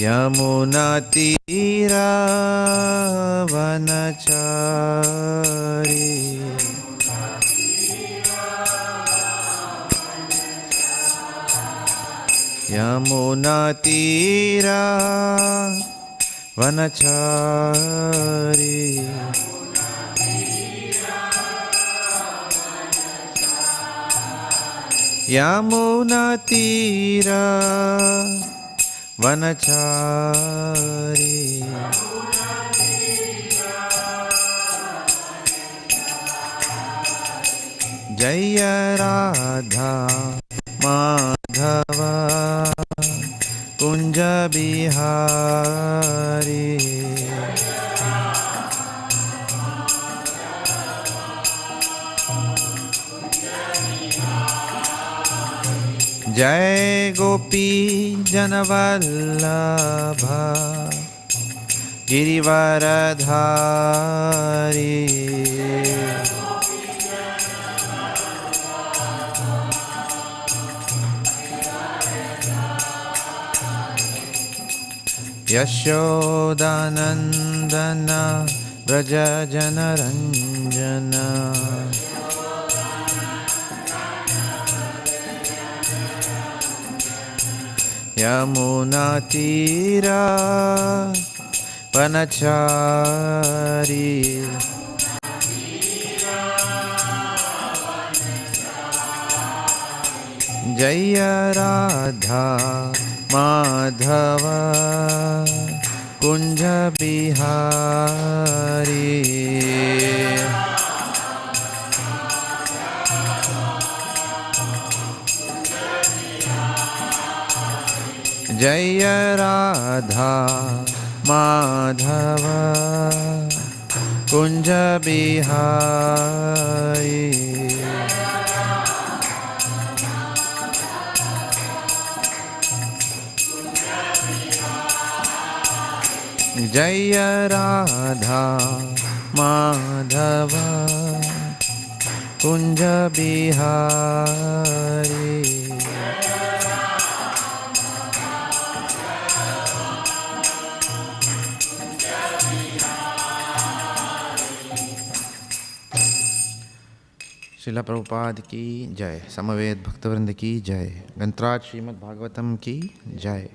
Yamunatira vanachari Yamunatira vanachari Yamunatira vanachari Jaya Radha Madhava Kunja Bihari Jai Gopi Janavallabha Girivaradhari Yashodanandana Vraja Janaranjana Yamunatira vanachari Jaya Radha Madhava Kunja Bihari Jaya Radha Madhava Kunja Bihari Jaya Radha Madhava Kunja Bihari Srila Prabhupada की जय, समवेत भक्तवृंद की जय, ग्रंथराज श्रीमद् भागवतम की जय।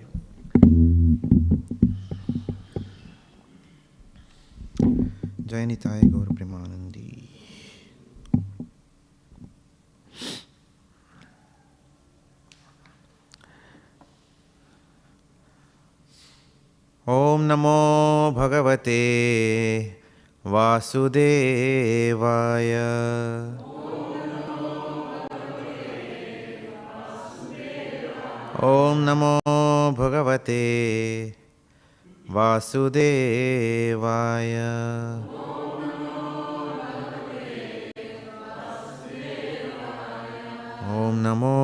जय निताय गौर प्रेमानंदी। ओम नमो भगवते वासुदेवाय। ओम नमो भगवते वासुदेवाय। ओम नमो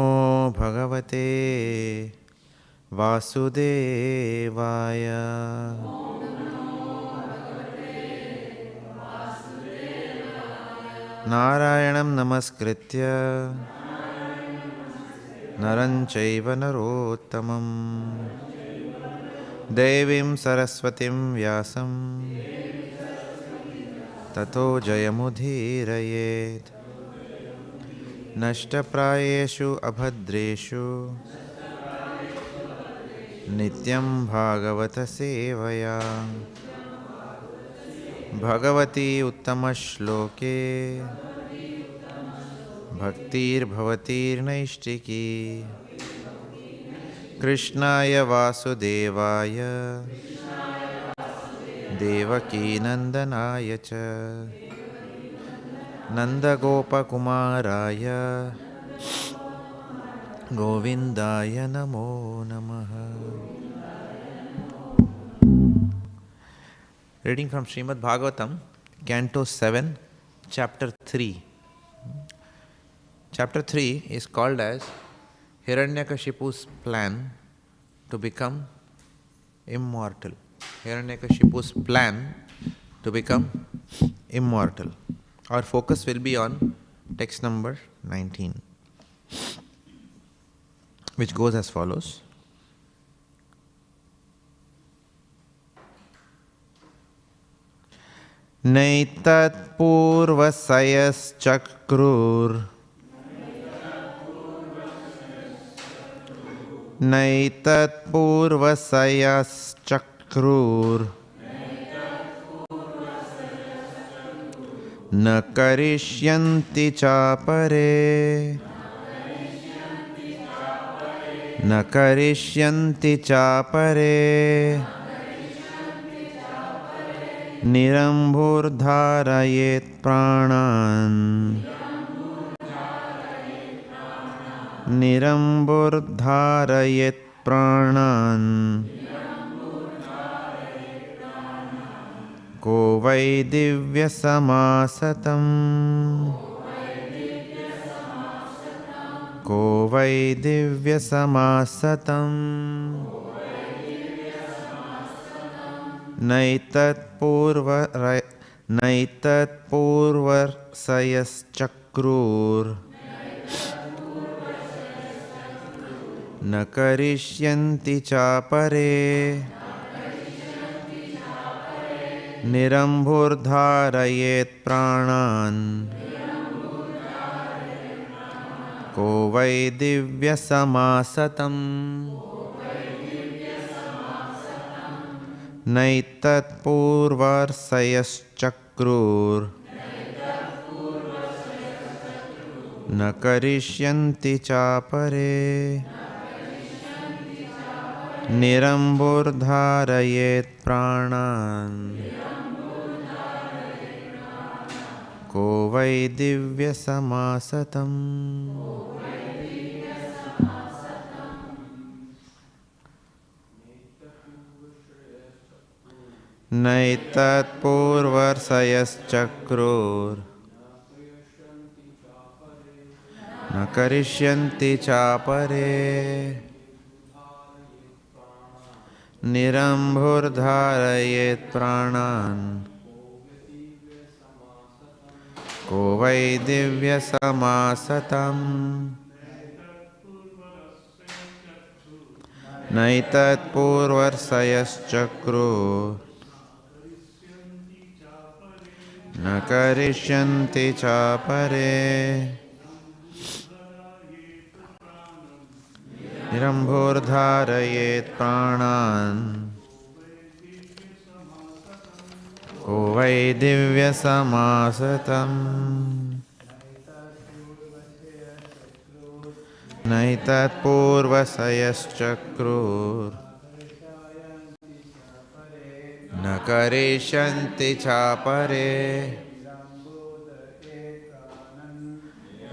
भगवते वासुदेवाय। नारायणं नमस्कृत्य नरं चैव नरोत्तमं देवीं सरस्वतीं व्यासं ततो जयमुदीरयेत्। नष्टप्रायेषु अभद्रेषु नित्यं भागवत सेवया भगवती उत्तमश्लोके भक्तिर्भवतीर्नैष्टिकी। कृष्णाय वासुदेवाय देवकीनन्दनाय च नन्दगोपकुमाराय गोविन्दाय नमो नमः। Reading from Śrīmad Bhāgavatam, Canto 7, Chapter 3. Chapter 3 is called as Hiranyakashipu's plan to become immortal. Hiranyakashipu's plan to become immortal. Our focus will be on text number 19, which goes as follows. Naitat purvasayaschakrur Naitat purvasayaschakrur Na karishyanti chapare Na karishyanti chapare Nirambur dharayet pranan Nirambur dharayet pranan Ko vai divya samasatam Ko vai divya samasatam Naitat purvar sayaschakrur Na karishyanti chapare Nirambur dharayet pranan Ko vai divya samasatam Naitat purvar sayaschakrur Na karishyanti chapare Nirambur dharayet pranan Ko vai divya samasatam Naitat purvar sayaschakrur Na karishyanti chapare Nirambur dharayet pranan Ko vai divya samasatam Naitat purvar sayaschakrur Na karishyanti chapare Nirambur dharayet pranan Ko vai divya samasatam Naitat purva sayaschakrur Na karishyanti chapare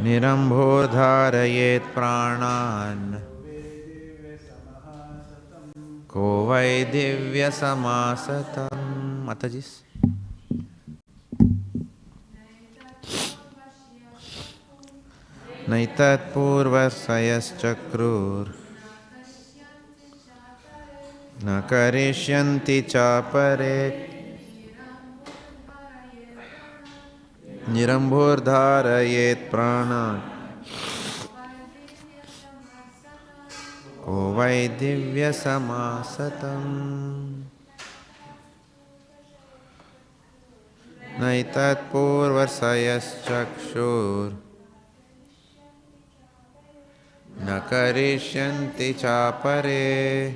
Nirambur dharayet pranan Ko vai divya samasatam Matajis Naitat purva sayaschakrur Na karishyanti chapare Nirambur dharayet pranan Ko vai divya samasatam Naitat purva sayaschakrur Na karishyanti chapare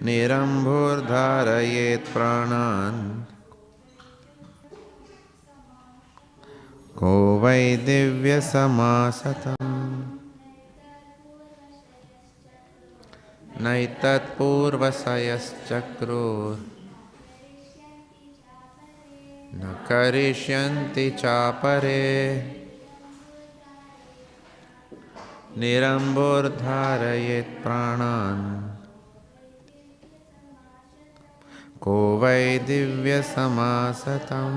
Nirambur dharayet pranan Ko vai divya samasatam Naitat purva sayaschakrur Na karishyanti chapare Nirambur dharayet pranan Ko vai divya samasatam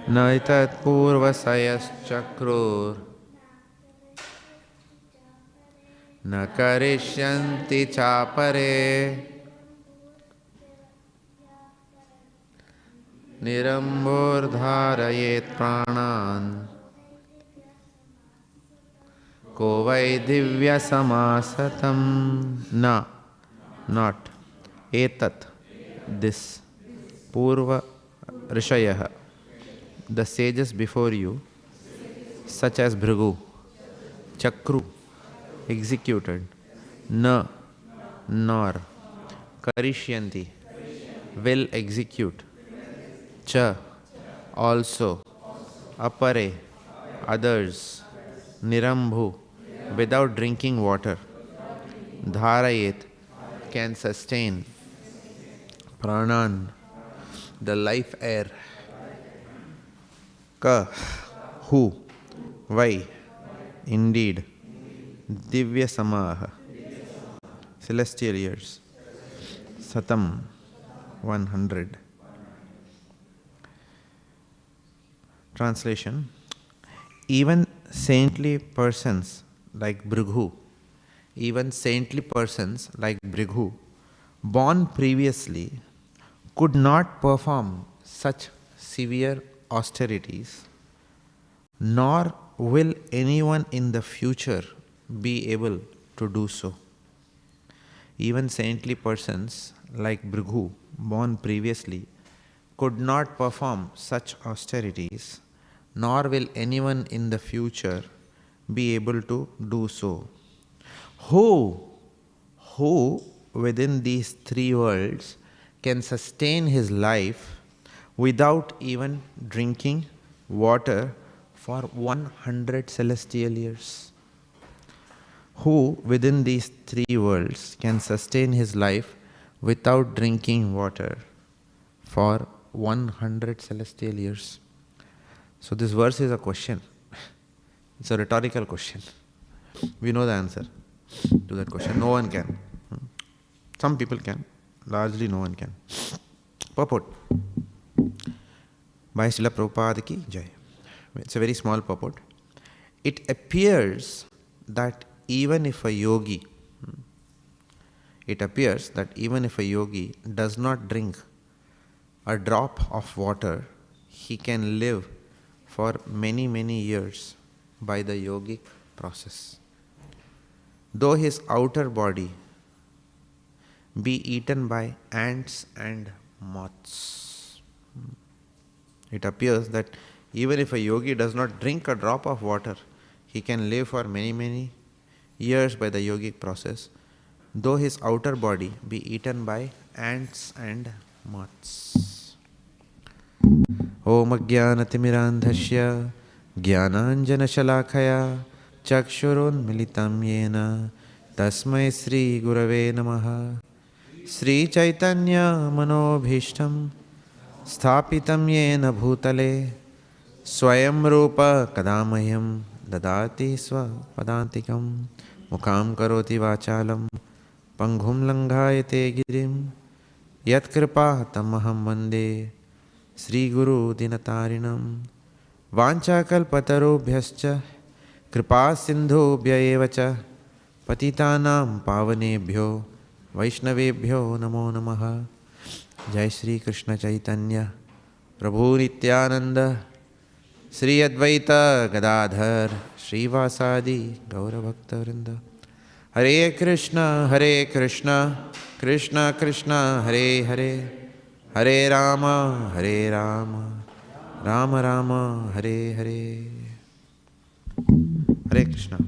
Naitat purva sayaschakrur Na karishyanti chapare Nirambur dharayet pranan Ko vai divya samasatam Na not etat, this, purva rishayah, the sages before you, such as Bhrigu, Chakru, executed, na, nor, karishyanti, will execute, cha, also, apare, others, nirambhu, without drinking water, dharayet, can sustain, pranan, the life air, ka, who, why, indeed, divya samaha, celestial years, satam, 100. Translation: even saintly persons like Bhrigu, born previously, could not perform such severe austerities, nor will anyone in the future be able to do so. Even saintly persons like Bhrigu, born previously, could not perform such austerities, nor will anyone in the future be able to do so. Who within these three worlds can sustain his life without even drinking water for 100 celestial years? Who within these three worlds can sustain his life without drinking water for 100 celestial years? So this verse is a question. It's a rhetorical question. We know the answer to that question. No one can. Some people can. Largely no one can. Purport by Srila Prabhupada ki Jai. It's a very small purport. It appears that even if a yogi does not drink a drop of water, he can live for many, many years by the yogic process. Though his outer body be eaten by ants and moths. It appears that even if a yogi does not drink a drop of water, he can live for many, many years by the yogic process, though his outer body be eaten by ants and moths. Om Ajnanatimirandhasya Jnananjanashalakaya Chakshurunmilitam Yena Tasmai Sri Gurave Namaha. Sri Chaitanya Manobhishtam Sthapitam Yena Bhutale Swayam Rupa Kadamayam Dadati Swa Padantikam Mukam Karoti Vachalam Panghum Langhayate Girim Yat Kripa Tamaham Vande Sri Guru Dinatarinam Vancha Kalpatarubhyascha Kripa Sindhubhya Evacha Patitanam Pavanebhyo Vaishnavebhyo Namo Namaha. Jai Shri Krishna Chaitanya Prabhu Nityananda Sri Advaita Gadadhar Sri Vasadi Gaura Bhakta Vrinda. Hare Krishna, Krishna Krishna, Hare Hare, Hare Rama, Rama Rama, Hare Hare. Hare Krishna.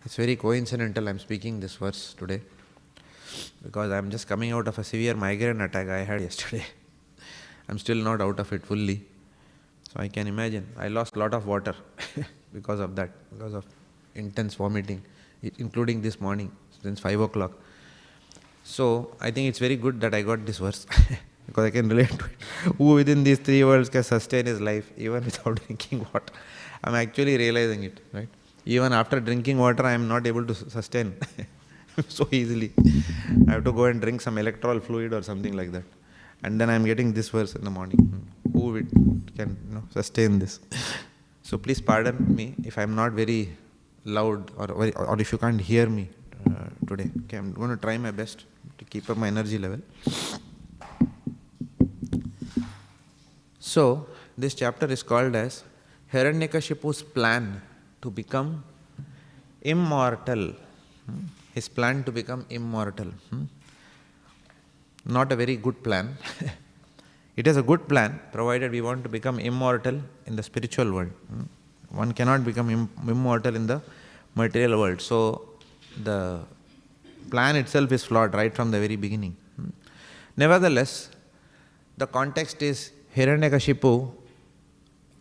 It's very coincidental I'm speaking this verse today, because I'm just coming out of a severe migraine attack I had yesterday. I'm still not out of it fully. So I can imagine. I lost a lot of water because of that, because of intense vomiting, including this morning, since 5 o'clock. So I think it's very good that I got this verse, because I can relate to it. Who within these three worlds can sustain his life even without drinking water? I'm actually realizing it, right? Even after drinking water, I am not able to sustain so easily. I have to go and drink some electoral fluid or something like that. And then I am getting this verse in the morning. Who can sustain this? So please pardon me if I am not very loud, or if you can't hear me today. Okay, I'm going to try my best to keep up my energy level. So this chapter is called as Hiranyakashipu's plan to become immortal. His plan to become immortal. Not a very good plan. It is a good plan, provided we want to become immortal in the spiritual world. One cannot become immortal in the material world. So, the plan itself is flawed right from the very beginning. Nevertheless, the context is Hiranyakashipu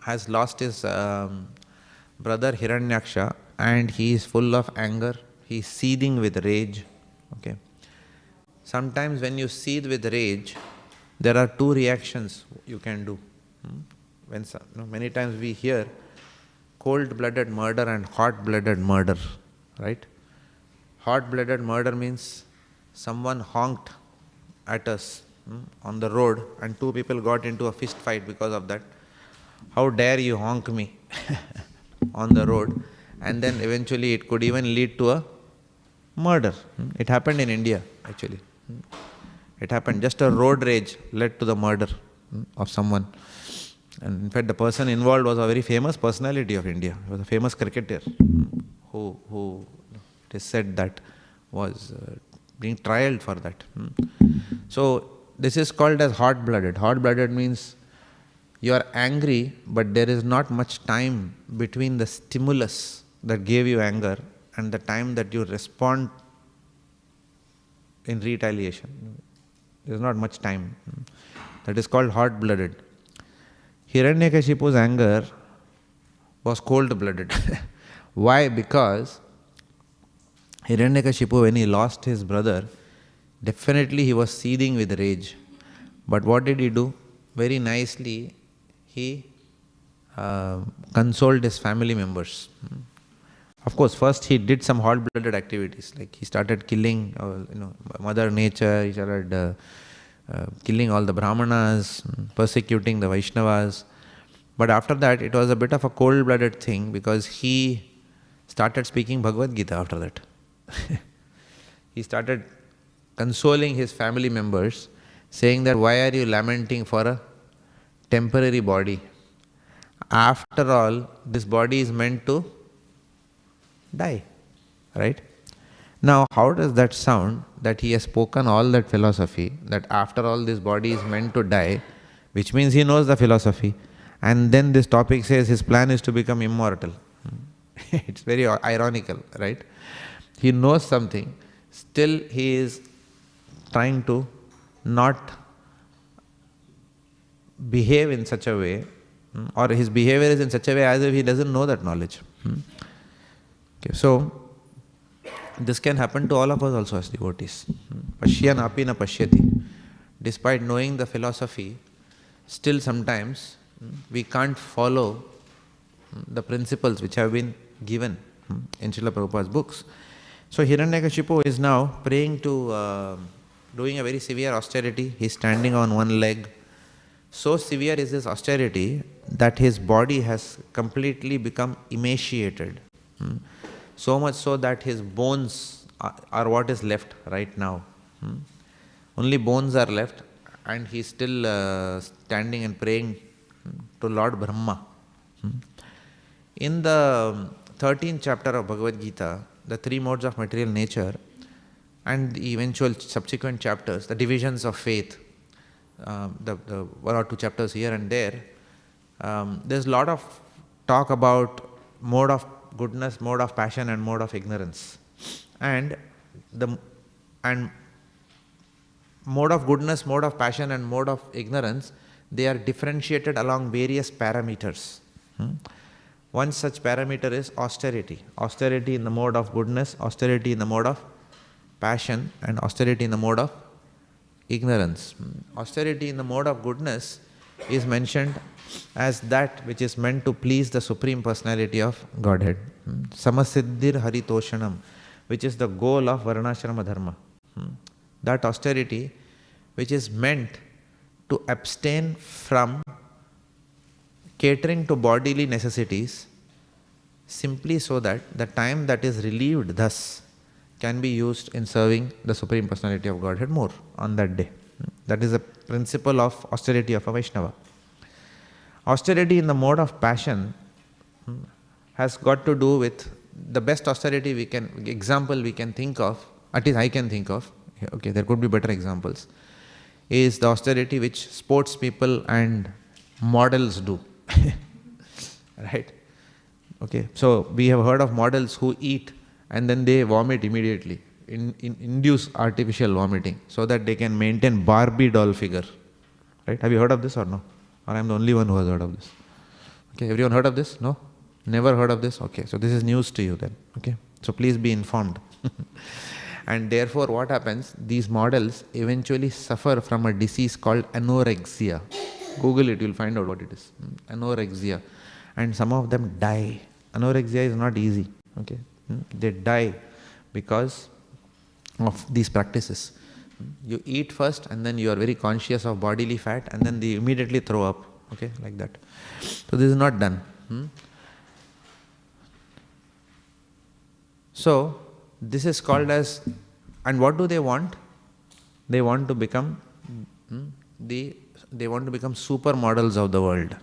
has lost his brother Hiranyaksha, and he is full of anger. He is seething with rage. Okay. Sometimes when you seethe with rage, there are two reactions you can do. Many times we hear cold-blooded murder and hot-blooded murder, right? Hot-blooded murder means someone honked at us on the road and two people got into a fist fight because of that. How dare you honk me on the road? And then eventually it could even lead to a murder. It happened in India, actually. It happened. Just a road rage led to the murder of someone. And in fact, the person involved was a very famous personality of India. He was a famous cricketer who it is said that was being trialed for that. So this is called as hot-blooded. Hot-blooded means you are angry, but there is not much time between the stimulus that gave you anger and the time that you respond in retaliation. There is not much time. That is called hot-blooded. Hiranyakashipu's anger was cold-blooded. Why? Because Hiranyakashipu, when he lost his brother, definitely he was seething with rage. But what did he do? Very nicely, he consoled his family members. Of course, first he did some hot-blooded activities, like he started killing, Mother Nature. He started killing all the Brahmanas, persecuting the Vaishnavas. But after that, it was a bit of a cold-blooded thing because he started speaking Bhagavad Gita after that. He started consoling his family members, saying that why are you lamenting for a temporary body? After all, this body is meant to die, right? Now, how does that sound that he has spoken all that philosophy, that after all this body is meant to die, which means he knows the philosophy, and then this topic says his plan is to become immortal. It's very ironical, right? He knows something, still he is trying to not behave in such a way, or his behavior is in such a way as if he doesn't know that knowledge. Okay, so this can happen to all of us also as devotees. Pashyan api na pashyati. Despite knowing the philosophy, still sometimes we can't follow the principles which have been given in Srila Prabhupada's books. So Hiranyakashipu is now praying to, doing a very severe austerity. He's standing on one leg. So severe is this austerity that his body has completely become emaciated. So much so that his bones are what is left right now. Only bones are left, and he is still standing and praying to Lord Brahma. In the 13th chapter of Bhagavad Gita, the three modes of material nature and the eventual subsequent chapters, the divisions of faith, the one or two chapters here and there, there's a lot of talk about mode of goodness, mode of passion and mode of ignorance. And mode of goodness, mode of passion and mode of ignorance, they are differentiated along various parameters. One such parameter is austerity. Austerity in the mode of goodness, austerity in the mode of passion, and austerity in the mode of ignorance. Austerity in the mode of goodness is mentioned as that which is meant to please the Supreme Personality of Godhead. Samasiddhir haritoshanam, which is the goal of varnashrama dharma. That austerity which is meant to abstain from catering to bodily necessities simply so that the time that is relieved thus can be used in serving the Supreme Personality of Godhead more on that day. That is the principle of austerity of a Vaishnava. Austerity in the mode of passion has got to do with the best austerity example we can think of, at least I can think of, okay, there could be better examples, is the austerity which sports people and models do. Right? Okay, so we have heard of models who eat and then they vomit immediately, induce artificial vomiting so that they can maintain Barbie doll figure. Right? Have you heard of this or no? Or I am the only one who has heard of this? Okay, everyone heard of this? No? Never heard of this? Okay, so this is news to you then. Okay, so please be informed. And therefore what happens, these models eventually suffer from a disease called anorexia. Google it, you'll find out what it is. Anorexia. And some of them die. Anorexia is not easy. Okay, they die because of these practices. You eat first and then you are very conscious of bodily fat and then they immediately throw up. Okay, like that. So this is not done. So this is called as, and what do they want? They want to become they want to become supermodels of the world.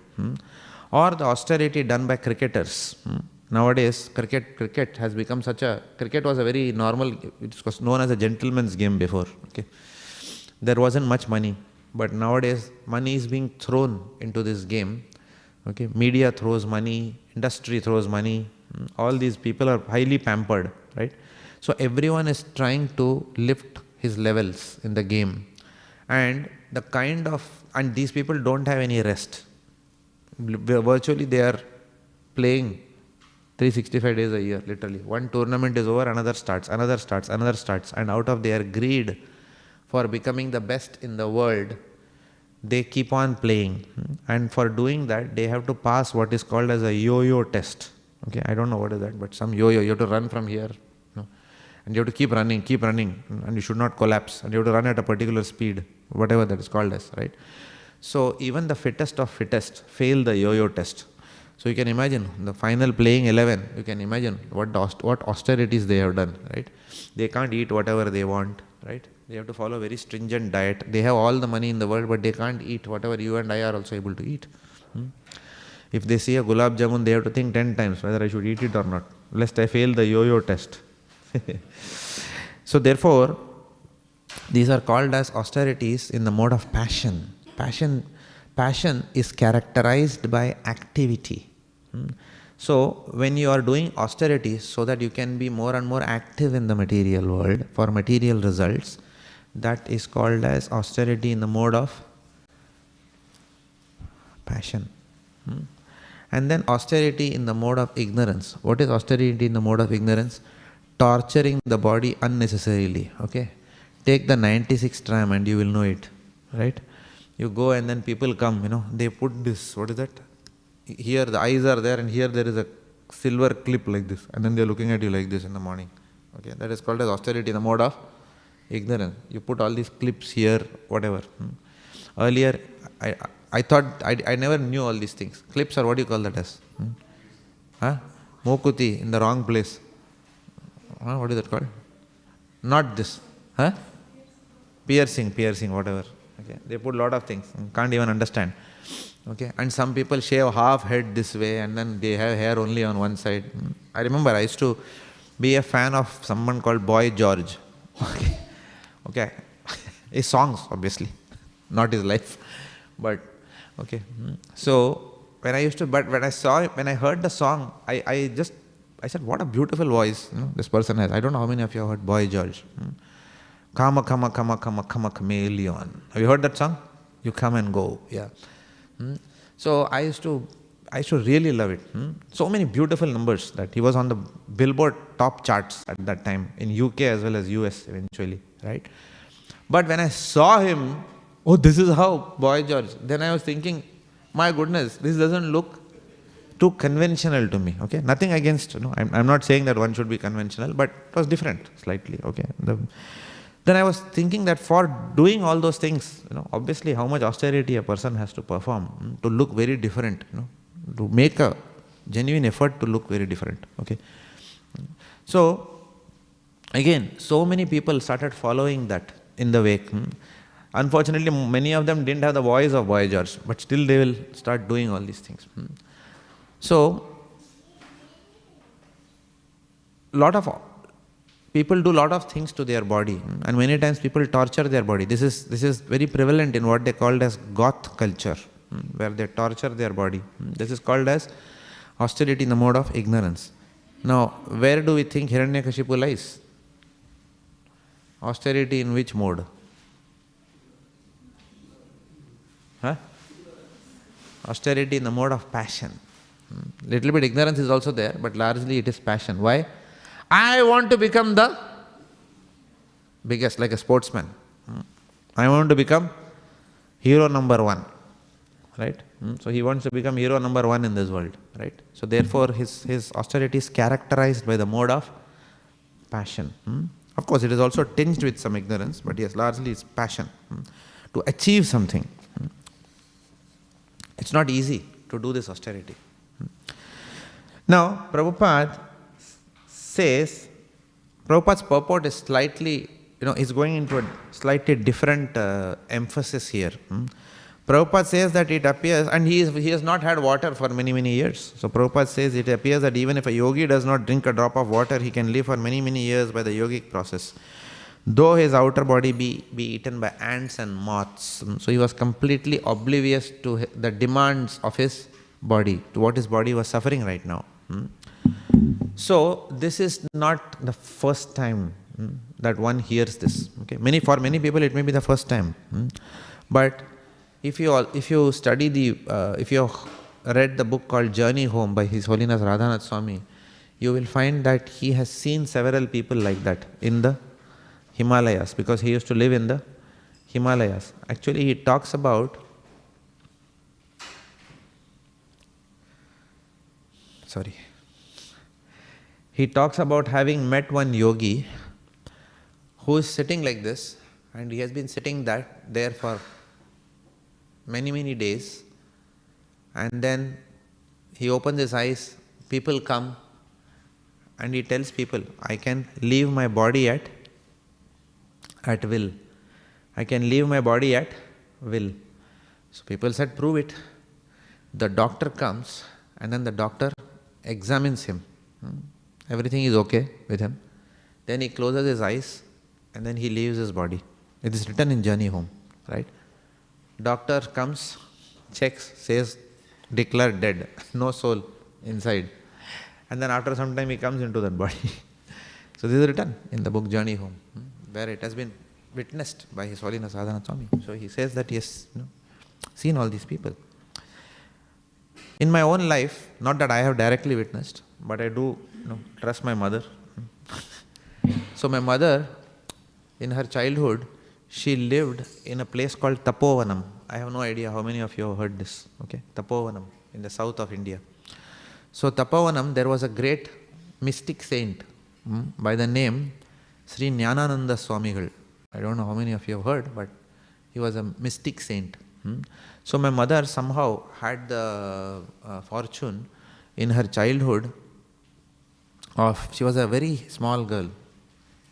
Or the austerity done by cricketers. Nowadays, cricket has become cricket was a very normal, it was known as a gentleman's game before. Okay, there wasn't much money, but nowadays money is being thrown into this game. Okay, media throws money, industry throws money, all these people are highly pampered, right? So everyone is trying to lift his levels in the game, and these people don't have any rest. Virtually they are playing 365 days a year, literally. One tournament is over, another starts, and out of their greed for becoming the best in the world, they keep on playing. And for doing that, they have to pass what is called as a yo-yo test. Okay, I don't know what is that, but some yo-yo, you have to run from here, and you have to keep running, and you should not collapse, and you have to run at a particular speed, whatever that is called as, right? So even the fittest of fittest fail the yo-yo test. So you can imagine the final playing 11, you can imagine what austerities they have done, right? They can't eat whatever they want, right? They have to follow a very stringent diet. They have all the money in the world, but they can't eat whatever you and I are also able to eat. If they see a gulab jamun, they have to think 10 times whether I should eat it or not, lest I fail the yo-yo test. So therefore, these are called as austerities in the mode of passion. Passion is characterized by activity. So when you are doing austerities so that you can be more and more active in the material world for material results, that is called as austerity in the mode of passion. And then austerity in the mode of ignorance. What is austerity in the mode of ignorance? Torturing the body unnecessarily. Okay, take the 96 tram and you will know it, right? You go and then people come, they put this, what is that? Here the eyes are there and here there is a silver clip like this, and then they are looking at you like this in the morning. Okay, that is called as austerity in the mode of ignorance. You put all these clips here, whatever. Earlier, I thought, I never knew all these things. Clips are what do you call that as? Mokuti in the wrong place. What is that called? Not this. Piercing, whatever. Okay, they put a lot of things. Can't even understand. Okay, and some people shave half head this way and then they have hair only on one side. I remember I used to be a fan of someone called Boy George. Okay. His songs, obviously, not his life. But okay. So when I heard the song, I said, what a beautiful voice this person has. I don't know how many of you have heard Boy George. Kama chameleon. Have you heard that song? You come and go. Yeah. So I used to really love it. So many beautiful numbers that he was on the Billboard top charts at that time in UK as well as US eventually, right? But when I saw him, this is how Boy George. Then I was thinking, my goodness, this doesn't look too conventional to me. Okay, nothing against. I'm not saying that one should be conventional, but it was different slightly. Okay. Then I was thinking that for doing all those things, obviously how much austerity a person has to perform to look very different, to make a genuine effort to look very different. Okay. So again, so many people started following that in the wake. Unfortunately, many of them didn't have the voice of Boy George, but still they will start doing all these things. So lot of people do lot of things to their body, and many times people torture their body. This is very prevalent in what they called as goth culture, where they torture their body. This is called as austerity in the mode of ignorance. Now, where do we think Hiranyakashipu lies? Austerity in which mode? Huh? Austerity in the mode of passion. Little bit ignorance is also there, but largely it is passion. Why? I want to become the biggest, like a sportsman. I want to become hero number one. Right? So he wants to become hero number one in this world. Right? So therefore his austerity is characterized by the mode of passion. Of course, it is also tinged with some ignorance, but yes, largely it's passion. To achieve something. It's not easy to do this austerity. Now, Prabhupada says, Prabhupada's purport is slightly, he's going into a slightly different emphasis here. Prabhupada says that it appears, and he has not had water for many, many years. So Prabhupada says it appears that even if a yogi does not drink a drop of water, he can live for many, many years by the yogic process, though his outer body be eaten by ants and moths. So he was completely oblivious to the demands of his body, to what his body was suffering right now. So this is not the first time that one hears this. Okay, for many people it may be the first time. But if you study if you read the book called Journey Home by His Holiness Radhanath Swami, you will find that he has seen several people like that in the Himalayas, because he used to live in the Himalayas. Actually, he talks about having met one yogi who is sitting like this, and he has been sitting there for many, many days, and then he opens his eyes, people come, and he tells people, I can leave my body at will. I can leave my body at will. So people said, prove it. The doctor comes, and then the doctor examines him. Everything is okay with him. Then he closes his eyes, and then he leaves his body. It is written in Journey Home, right? Doctor comes, checks, says, declared dead, no soul inside. And then after some time he comes into that body. So this is written in the book Journey Home, where it has been witnessed by His Holiness Radhanath Swami. So he says that he has seen all these people. In my own life, not that I have directly witnessed, but I do trust my mother. So my mother, in her childhood, she lived in a place called Tapovanam. I have no idea how many of you have heard this. Okay, Tapovanam in the south of India. So Tapovanam, there was a great mystic saint by the name Sri Jnanananda Swamigal. I don't know how many of you have heard, but he was a mystic saint. So my mother somehow had the fortune in her childhood she was a very small girl,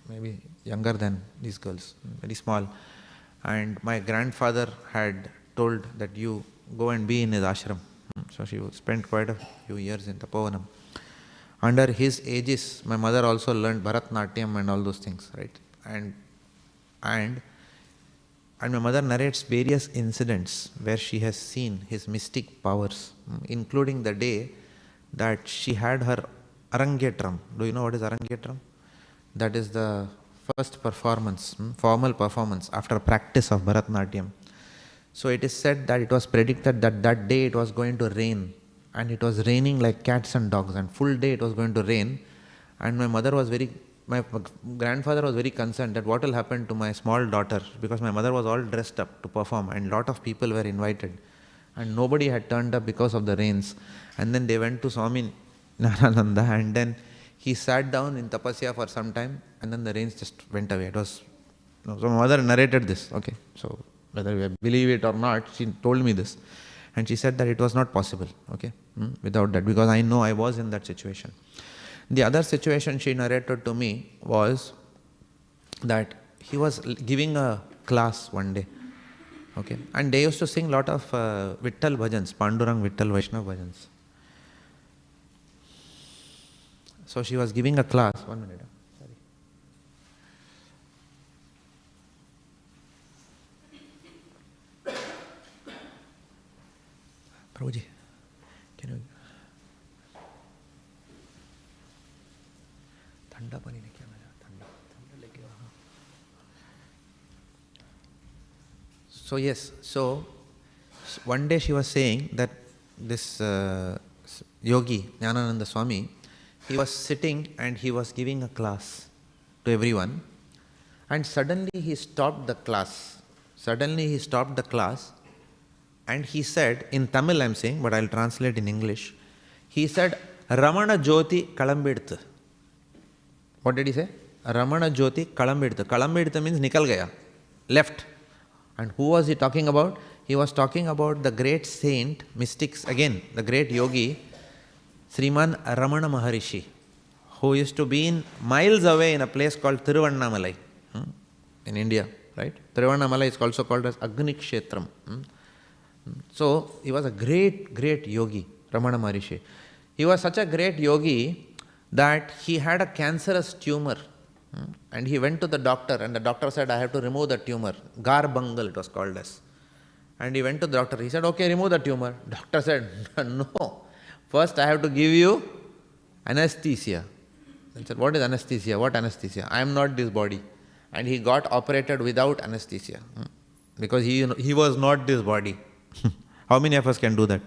maybe younger than these girls, very small. And my grandfather had told that you go and be in his ashram. So she spent quite a few years in Tapovanam. Under his aegis, my mother also learned Bharatnatyam and all those things, right? And my mother narrates various incidents where she has seen his mystic powers, including the day that she had her Arangetram. Do you know what is Arangetram? That is the first performance, formal performance after practice of Bharatnatyam. So it is said that it was predicted that that day it was going to rain, and it was raining like cats and dogs, and full day it was going to rain. And my grandfather was very concerned that what will happen to my small daughter, because my mother was all dressed up to perform and lot of people were invited and nobody had turned up because of the rains. And then they went to Swami Narayananda, and then he sat down in tapasya for some time, and then the rains just went away. So my mother narrated this, okay. So whether we believe it or not, she told me this. And she said that it was not possible, okay, without that, because I know I was in that situation. The other situation she narrated to me was that he was giving a class one day, okay, and they used to sing lot of Vittal bhajans, Pandurang Vittal Vaishnav bhajans. So she was giving a class. 1 minute. Sorry. Prabhuji, can you... ठंडा पानी लेके आना यार, ठंडा लेके आओ. So yes, so one day she was saying that this yogi, Jnanananda Swami, he was sitting and he was giving a class to everyone, and suddenly he stopped the class. And he said, in Tamil I am saying, but I will translate in English. He said, Ramana Jyoti Kalambidth. What did he say? Ramana Jyoti Kalambidth. Kalambidth means nikal gaya, left. And who was he talking about? He was talking about the great saint, mystics again, the great yogi, Śrīmad Ramana Maharishi, who used to be in miles away in a place called Thiruvannamalai in India, right? Thiruvannamalai is also called as Agni Kshetram. So he was a great, great yogi, Ramana Maharishi. He was such a great yogi that he had a cancerous tumor. And he went to the doctor, and the doctor said, I have to remove the tumor. Garbangal it was called as. And he went to the doctor. He said, okay, remove the tumor. Doctor said, no. First I have to give you anesthesia. He said, what is anesthesia? What anesthesia? I am not this body. And he got operated without anesthesia. Because he was not this body. How many of us can do that?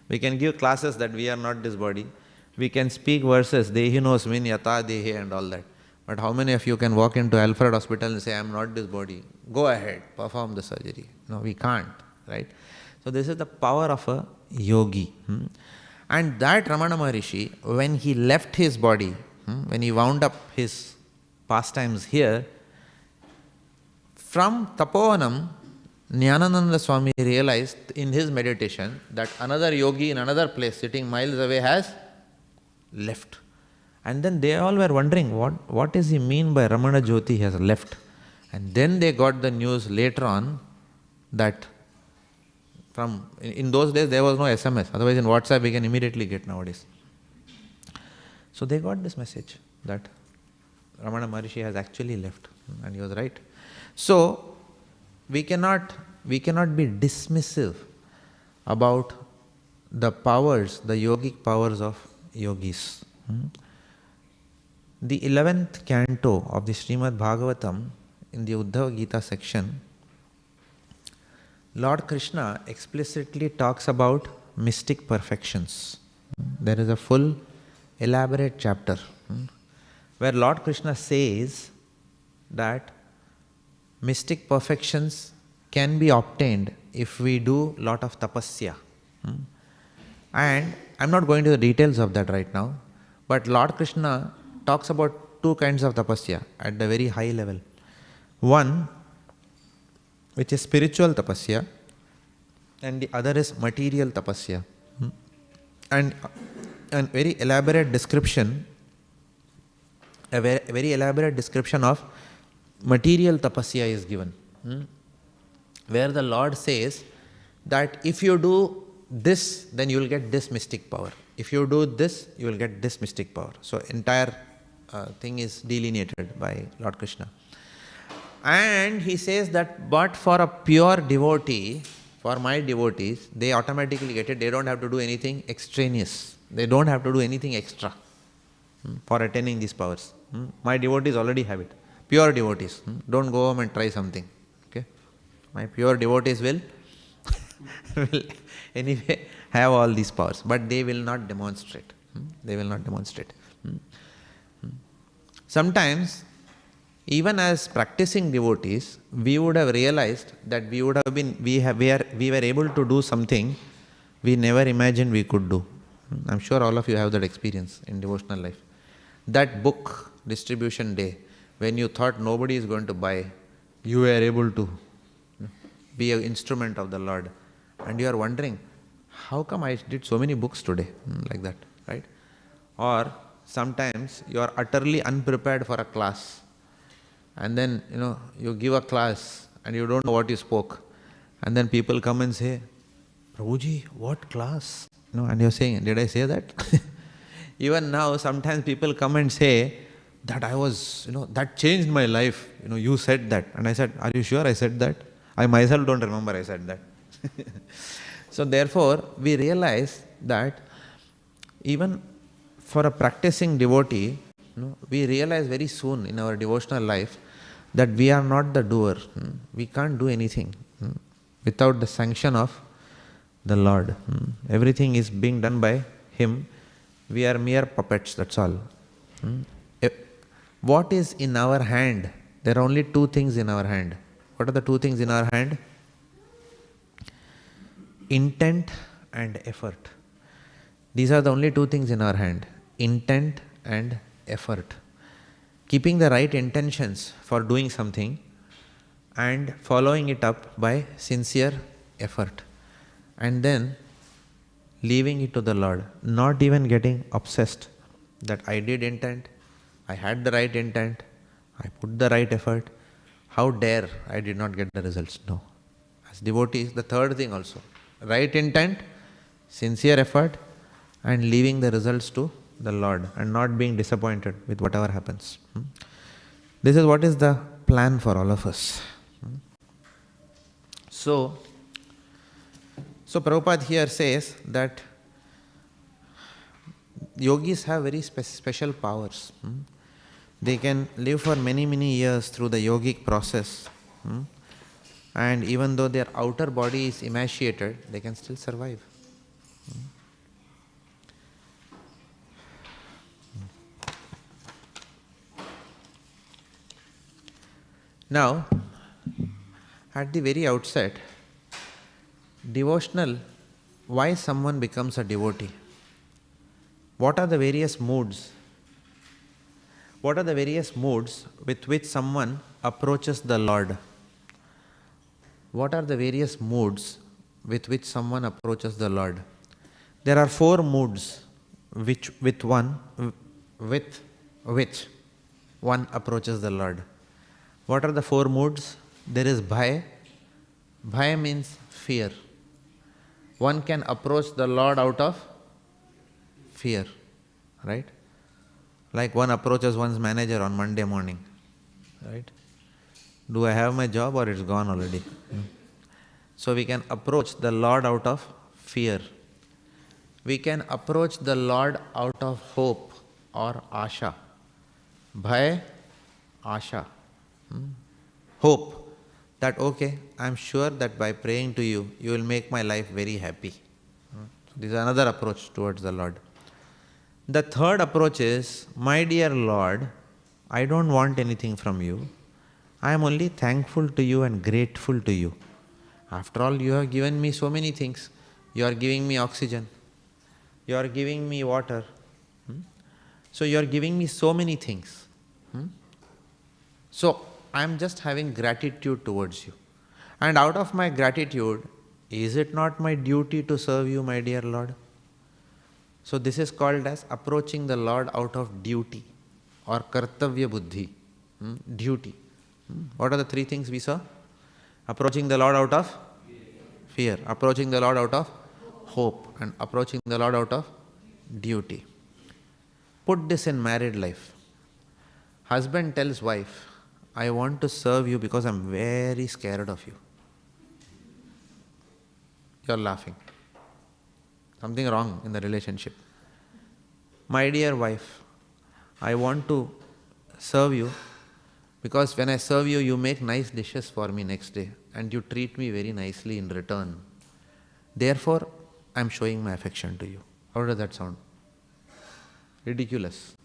We can give classes that we are not this body. We can speak verses, Dehi nosmin yata dehe and all that. But how many of you can walk into Alfred Hospital and say, I am not this body? Go ahead, perform the surgery. No, we can't, right? So this is the power of a yogi. And that Ramana Maharishi, when he left his body, when he wound up his pastimes here, from Tapovanam, Jnanananda Swami realized in his meditation that another yogi in another place sitting miles away has left. And then they all were wondering, what does he mean by Ramana Jyoti has left? And then they got the news later on that in those days there was no SMS, otherwise in WhatsApp we can immediately get nowadays. So they got this message that Ramana Maharishi has actually left, and he was right. So we cannot be dismissive about the powers, the yogic powers of yogis. The 11th canto of the Śrīmad Bhāgavatam, in the Uddhava Gita section, Lord Krishna explicitly talks about mystic perfections. There is a full elaborate chapter where Lord Krishna says that mystic perfections can be obtained if we do lot of tapasya. And I'm not going to the details of that right now, but Lord Krishna talks about two kinds of tapasya at the very high level. One, which is spiritual tapasya, and the other is material tapasya. And a very elaborate description, of material tapasya is given, where the Lord says that if you do this, then you will get this mystic power. If you do this, you will get this mystic power. So entire thing is delineated by Lord Krishna. And he says that, but for a pure devotee, for my devotees, they automatically get it. They don't have to do anything extraneous. They don't have to do anything extra for attaining these powers. My devotees already have it. Pure devotees. Don't go home and try something. Okay? My pure devotees will anyway have all these powers, but they will not demonstrate. They will not demonstrate. Sometimes, even as practicing devotees, we would have realized that we were able to do something we never imagined we could do. I'm sure all of you have that experience in devotional life. That book distribution day, when you thought nobody is going to buy, you were able to be an instrument of the Lord. And you are wondering, how come I did so many books today? Like that, right? Or sometimes you are utterly unprepared for a class. And then, you give a class and you don't know what you spoke. And then people come and say, Prabhuji, what class? And you're saying, did I say that? Even now, sometimes people come and say that that changed my life. You said that. And I said, are you sure I said that? I myself don't remember I said that. So therefore, we realize that even for a practicing devotee, we realize very soon in our devotional life that we are not the doer. We can't do anything without the sanction of the Lord. Everything is being done by Him. We are mere puppets, that's all. What is in our hand? There are only two things in our hand. What are the two things in our hand? Intent and effort. These are the only two things in our hand. Intent and effort. Keeping the right intentions for doing something and following it up by sincere effort. And then leaving it to the Lord. Not even getting obsessed that I did intent, I had the right intent, I put the right effort. How dare I did not get the results? No. As devotees, the third thing also. Right intent, sincere effort, and leaving the results to the Lord and not being disappointed with whatever happens. This is what is the plan for all of us. So Prabhupada here says that yogis have very special powers. They can live for many, many years through the yogic process. And even though their outer body is emaciated, they can still survive. Now, at the very outset, devotional, why someone becomes a devotee? What are the various moods? What are the various moods with which someone approaches the Lord? What are the various moods with which someone approaches the Lord? There are 4 moods with which one approaches the Lord. What are the 4 moods? There is bhaya. Bhaya means fear. One can approach the Lord out of fear, right? Like one approaches one's manager on Monday morning, right? Do I have my job or it's gone already? So we can approach the Lord out of fear. We can approach the Lord out of hope or asha. Bhaya, asha. Hope that, okay, I am sure that by praying to you, you will make my life very happy. So this is another approach towards the Lord. The third approach is, my dear Lord, I don't want anything from you. I am only thankful to you and grateful to you. After all, you have given me so many things. You are giving me oxygen. You are giving me water. So you are giving me so many things. So I am just having gratitude towards you. And out of my gratitude, is it not my duty to serve you, my dear Lord? So this is called as approaching the Lord out of duty or kartavya buddhi. Duty. What are the 3 things we saw? Approaching the Lord out of fear, approaching the Lord out of hope, and approaching the Lord out of duty. Put this in married life. Husband tells wife, I want to serve you because I am very scared of you. You are laughing. Something wrong in the relationship. My dear wife, I want to serve you because when I serve you, you make nice dishes for me next day and you treat me very nicely in return. Therefore, I am showing my affection to you. How does that sound? Ridiculous.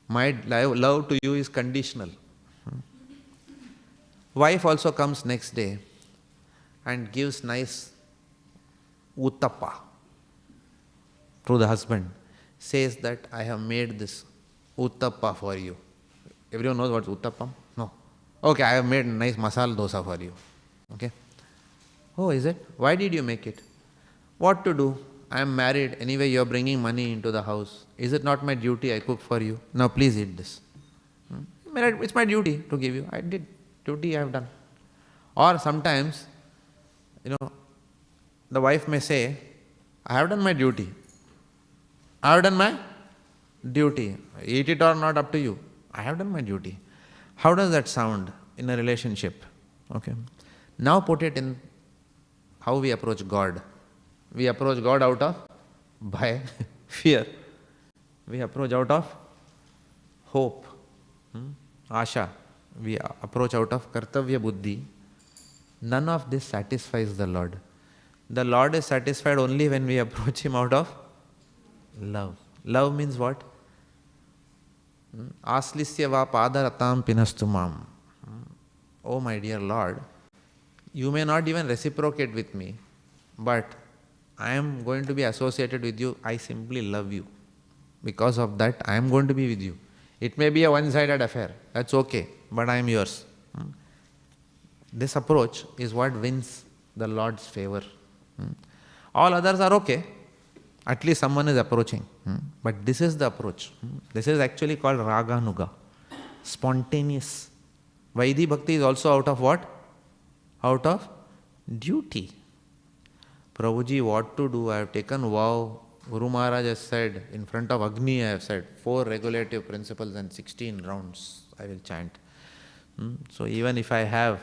My love to you is conditional. Wife also comes next day and gives nice uttappa to the husband. Says that I have made this uttappa for you. Everyone knows what's uttapam? No. Okay, I have made nice masala dosa for you. Okay. Oh, is it? Why did you make it? What to do? I am married. Anyway, you are bringing money into the house. Is it not my duty? I cook for you. Now please eat this. It's my duty to give you. I did. Duty I have done. Or sometimes, the wife may say, I have done my duty. I have done my Duty. Eat it or not, up to you. I have done my duty. How does that sound in a relationship? Okay. Now put it in how we approach God. We approach God out of bhaya, fear. We approach out of hope, asha. We approach out of kartavya buddhi. None of this satisfies the Lord. The Lord is satisfied only when we approach Him out of love. Love means what? Aslisya va padaratam pinastumam. Oh my dear Lord, you may not even reciprocate with me, but I am going to be associated with you. I simply love you. Because of that, I am going to be with you. It may be a one-sided affair. That's okay, but I am yours. This approach is what wins the Lord's favor. All others are okay. At least someone is approaching. But this is the approach. This is actually called raganuga. Spontaneous. Vaidhi bhakti is also out of what? Out of duty. Prabhuji, what to do? I have taken vow. Guru Maharaj has said, in front of Agni I have said, 4 regulative principles and 16 rounds I will chant. So even if I have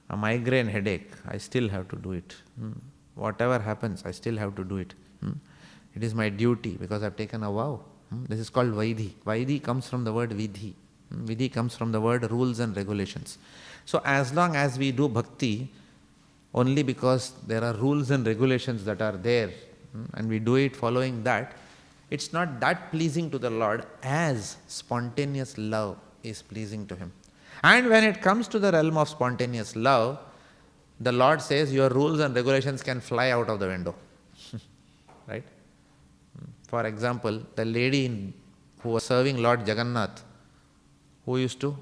a migraine headache, I still have to do it. Whatever happens, I still have to do it. It is my duty because I have taken a vow. This is called Vaidhi. Vaidhi comes from the word Vidhi. Vidhi comes from the word rules and regulations. So as long as we do bhakti, only because there are rules and regulations that are there, and we do it following that, it's not that pleasing to the Lord as spontaneous love is pleasing to Him. And when it comes to the realm of spontaneous love, the Lord says your rules and regulations can fly out of the window. Right? For example, the lady who was serving Lord Jagannath, who used to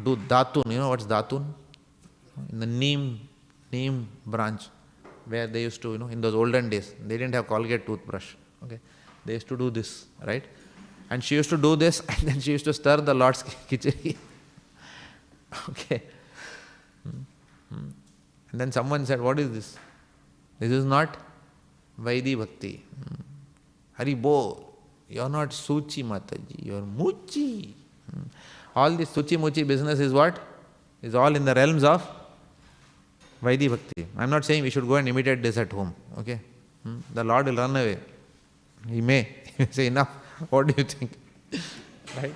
do datun. You know what's datun? In the neem branch, where they used to, in those olden days, they didn't have Colgate toothbrush. Okay, they used to do this, right? And she used to do this, and then she used to stir the Lord's khichdi. Okay. And then someone said, what is this? This is not Vaidhi Bhakti. Hari Bol, you're not Suchi Mataji, you're Muchi. All this Suchi Muchi business is what? Is all in the realms of Vaidhi Bhakti. I'm not saying we should go and imitate this at home. Okay? The Lord will run away. He may say, enough. What do you think? Right?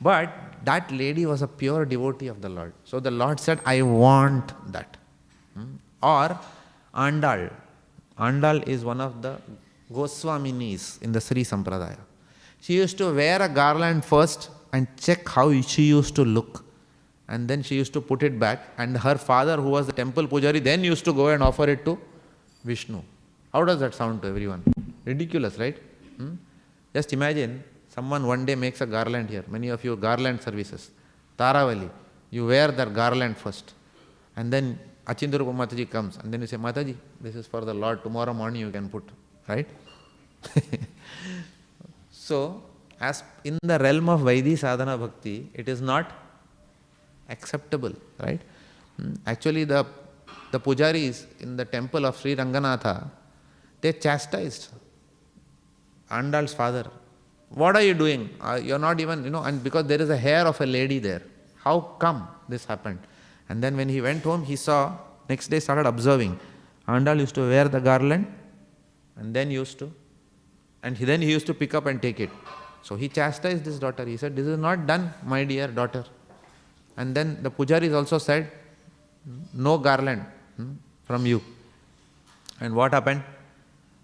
But that lady was a pure devotee of the Lord. So the Lord said, I want that. Or Andal. Andal is one of the Goswaminis in the Sri Sampradaya. She used to wear a garland first and check how she used to look. And then she used to put it back. And her father, who was the temple pujari, then used to go and offer it to Vishnu. How does that sound to everyone? Ridiculous, right? Just imagine someone one day makes a garland here. Many of you garland services. Taravali. You wear that garland first. And then Achindarupa Mataji comes. And then you say, Mataji, this is for the Lord. Tomorrow morning you can put. Right? So, as in the realm of Vaidhi Sadhana Bhakti, it is not acceptable. Right? Actually, the pujaris in the temple of Sri Ranganatha, they chastised Andal's father. What are you doing? You're not even, and because there is a hair of a lady there. How come this happened? And then when he went home, he saw, next day started observing. Andal used to wear the garland and then then he used to pick up and take it. So he chastised his daughter. He said, this is not done, my dear daughter. And then the pujaris also said, no garland from you. And what happened?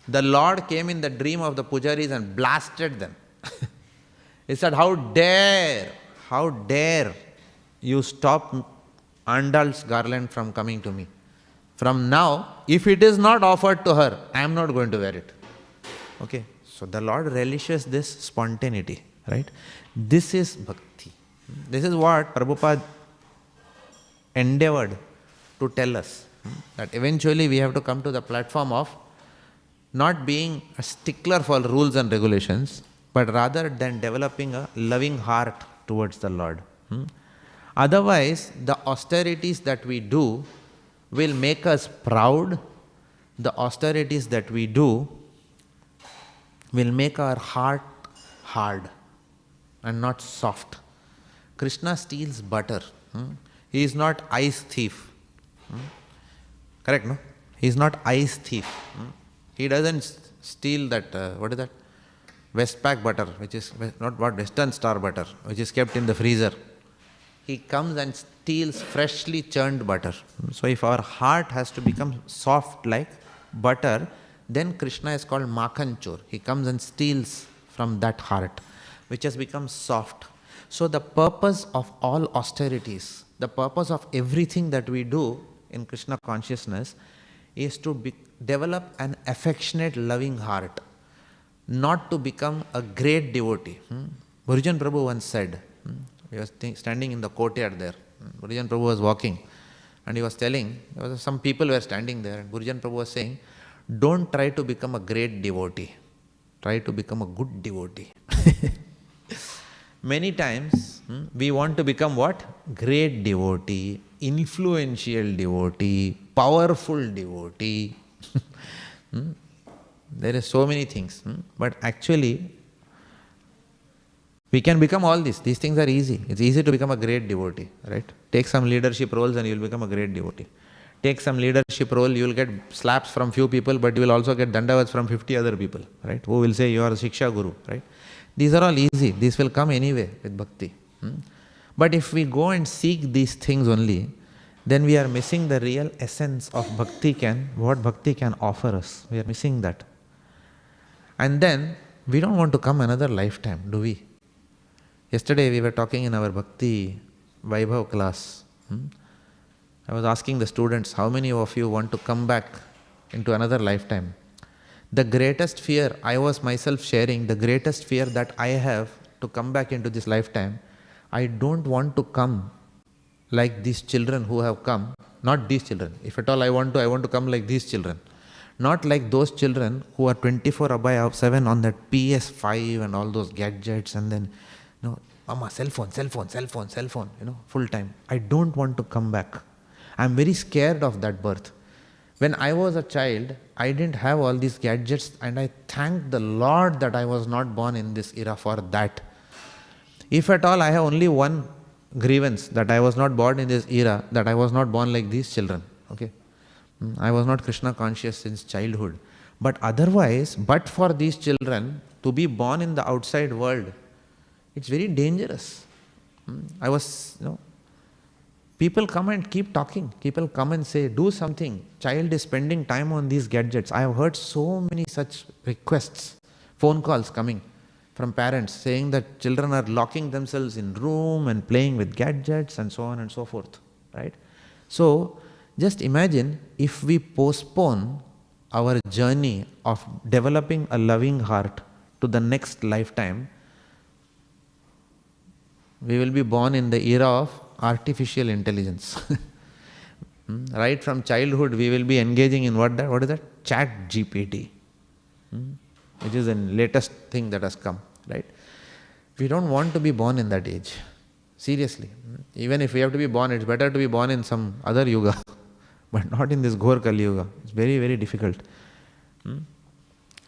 The Lord came in the dream of the pujaris and blasted them. He said, how dare you stop Andal's garland from coming to me. From now, if it is not offered to her, I am not going to wear it. Okay, so the Lord relishes this spontaneity, right? This is bhakti. This is what Prabhupada endeavored to tell us, that eventually we have to come to the platform of not being a stickler for rules and regulations, but rather than developing a loving heart towards the Lord. Otherwise, the austerities that we do will make us proud. The austerities that we do will make our heart hard and not soft. Krishna steals butter. He is not ice thief. Correct, no? He is not ice thief. He doesn't steal that, what is that? Westpac butter, which is not what, Western Star butter, which is kept in the freezer. He comes and steals freshly churned butter. So if our heart has to become soft like butter, then Krishna is called Makhan Chor. He comes and steals from that heart, which has become soft. So the purpose of all austerities, the purpose of everything that we do in Krishna consciousness is to develop an affectionate, loving heart, not to become a great devotee. Bhurijan Prabhu once said, he was standing in the courtyard there. Bhurijan Prabhu was walking and he was telling, some people were standing there, and Bhurijan Prabhu was saying, don't try to become a great devotee. Try to become a good devotee. Many times we want to become what? Great devotee, influential devotee, powerful devotee. There is so many things. But actually, we can become all this. These things are easy. It's easy to become a great devotee, right? Take some leadership roles and you will become a great devotee. Take some leadership role, you will get slaps from few people, but you will also get dandavats from 50 other people, right? Who will say you are a Shiksha Guru, right? These are all easy. These will come anyway with bhakti. But if we go and seek these things only, then we are missing the real essence of bhakti what bhakti can offer us. We are missing that. And then, we don't want to come another lifetime, do we? Yesterday we were talking in our Bhakti Vaibhav class. I was asking the students, how many of you want to come back into another lifetime? The greatest fear, I was myself sharing, the greatest fear that I have to come back into this lifetime, I don't want to come like these children who have come, not these children. If at all I want to come like these children. Not like those children who are 24/7 on that PS5 and all those gadgets and then, Mama, cell phone, full time. I don't want to come back. I'm very scared of that birth. When I was a child, I didn't have all these gadgets and I thank the Lord that I was not born in this era for that. If at all I have only one grievance, that I was not born in this era, that I was not born like these children. Okay, I was not Krishna conscious since childhood. But otherwise, but for these children to be born in the outside world, it's very dangerous. People come and keep talking. People come and say, do something. Child is spending time on these gadgets. I have heard so many such requests, phone calls coming from parents saying that children are locking themselves in room and playing with gadgets and so on and so forth, right? So, just imagine if we postpone our journey of developing a loving heart to the next lifetime, we will be born in the era of artificial intelligence. Right from childhood, we will be engaging in what is that? Chat GPT, which is the latest thing that has come, right? We don't want to be born in that age. Seriously. Even if we have to be born, it's better to be born in some other yuga, but not in this Ghor Kali Yuga. It's very, very difficult.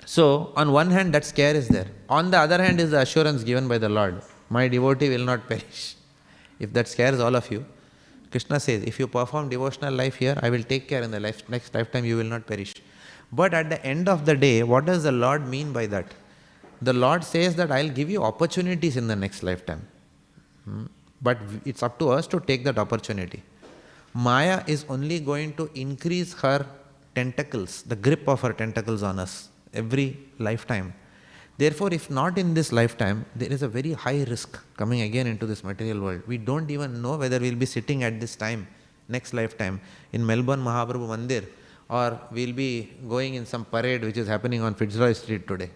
So, on one hand, that scare is there. On the other hand is the assurance given by the Lord. My devotee will not perish. If that scares all of you, Krishna says, if you perform devotional life here, I will take care in the next lifetime you will not perish. But at the end of the day, what does the Lord mean by that? The Lord says that I'll give you opportunities in the next lifetime. But it's up to us to take that opportunity. Maya is only going to increase her tentacles, the grip of her tentacles on us every lifetime. Therefore, if not in this lifetime, there is a very high risk coming again into this material world. We don't even know whether we'll be sitting at this time, next lifetime, in Melbourne Mahaprabhu Mandir, or we'll be going in some parade which is happening on Fitzroy Street today.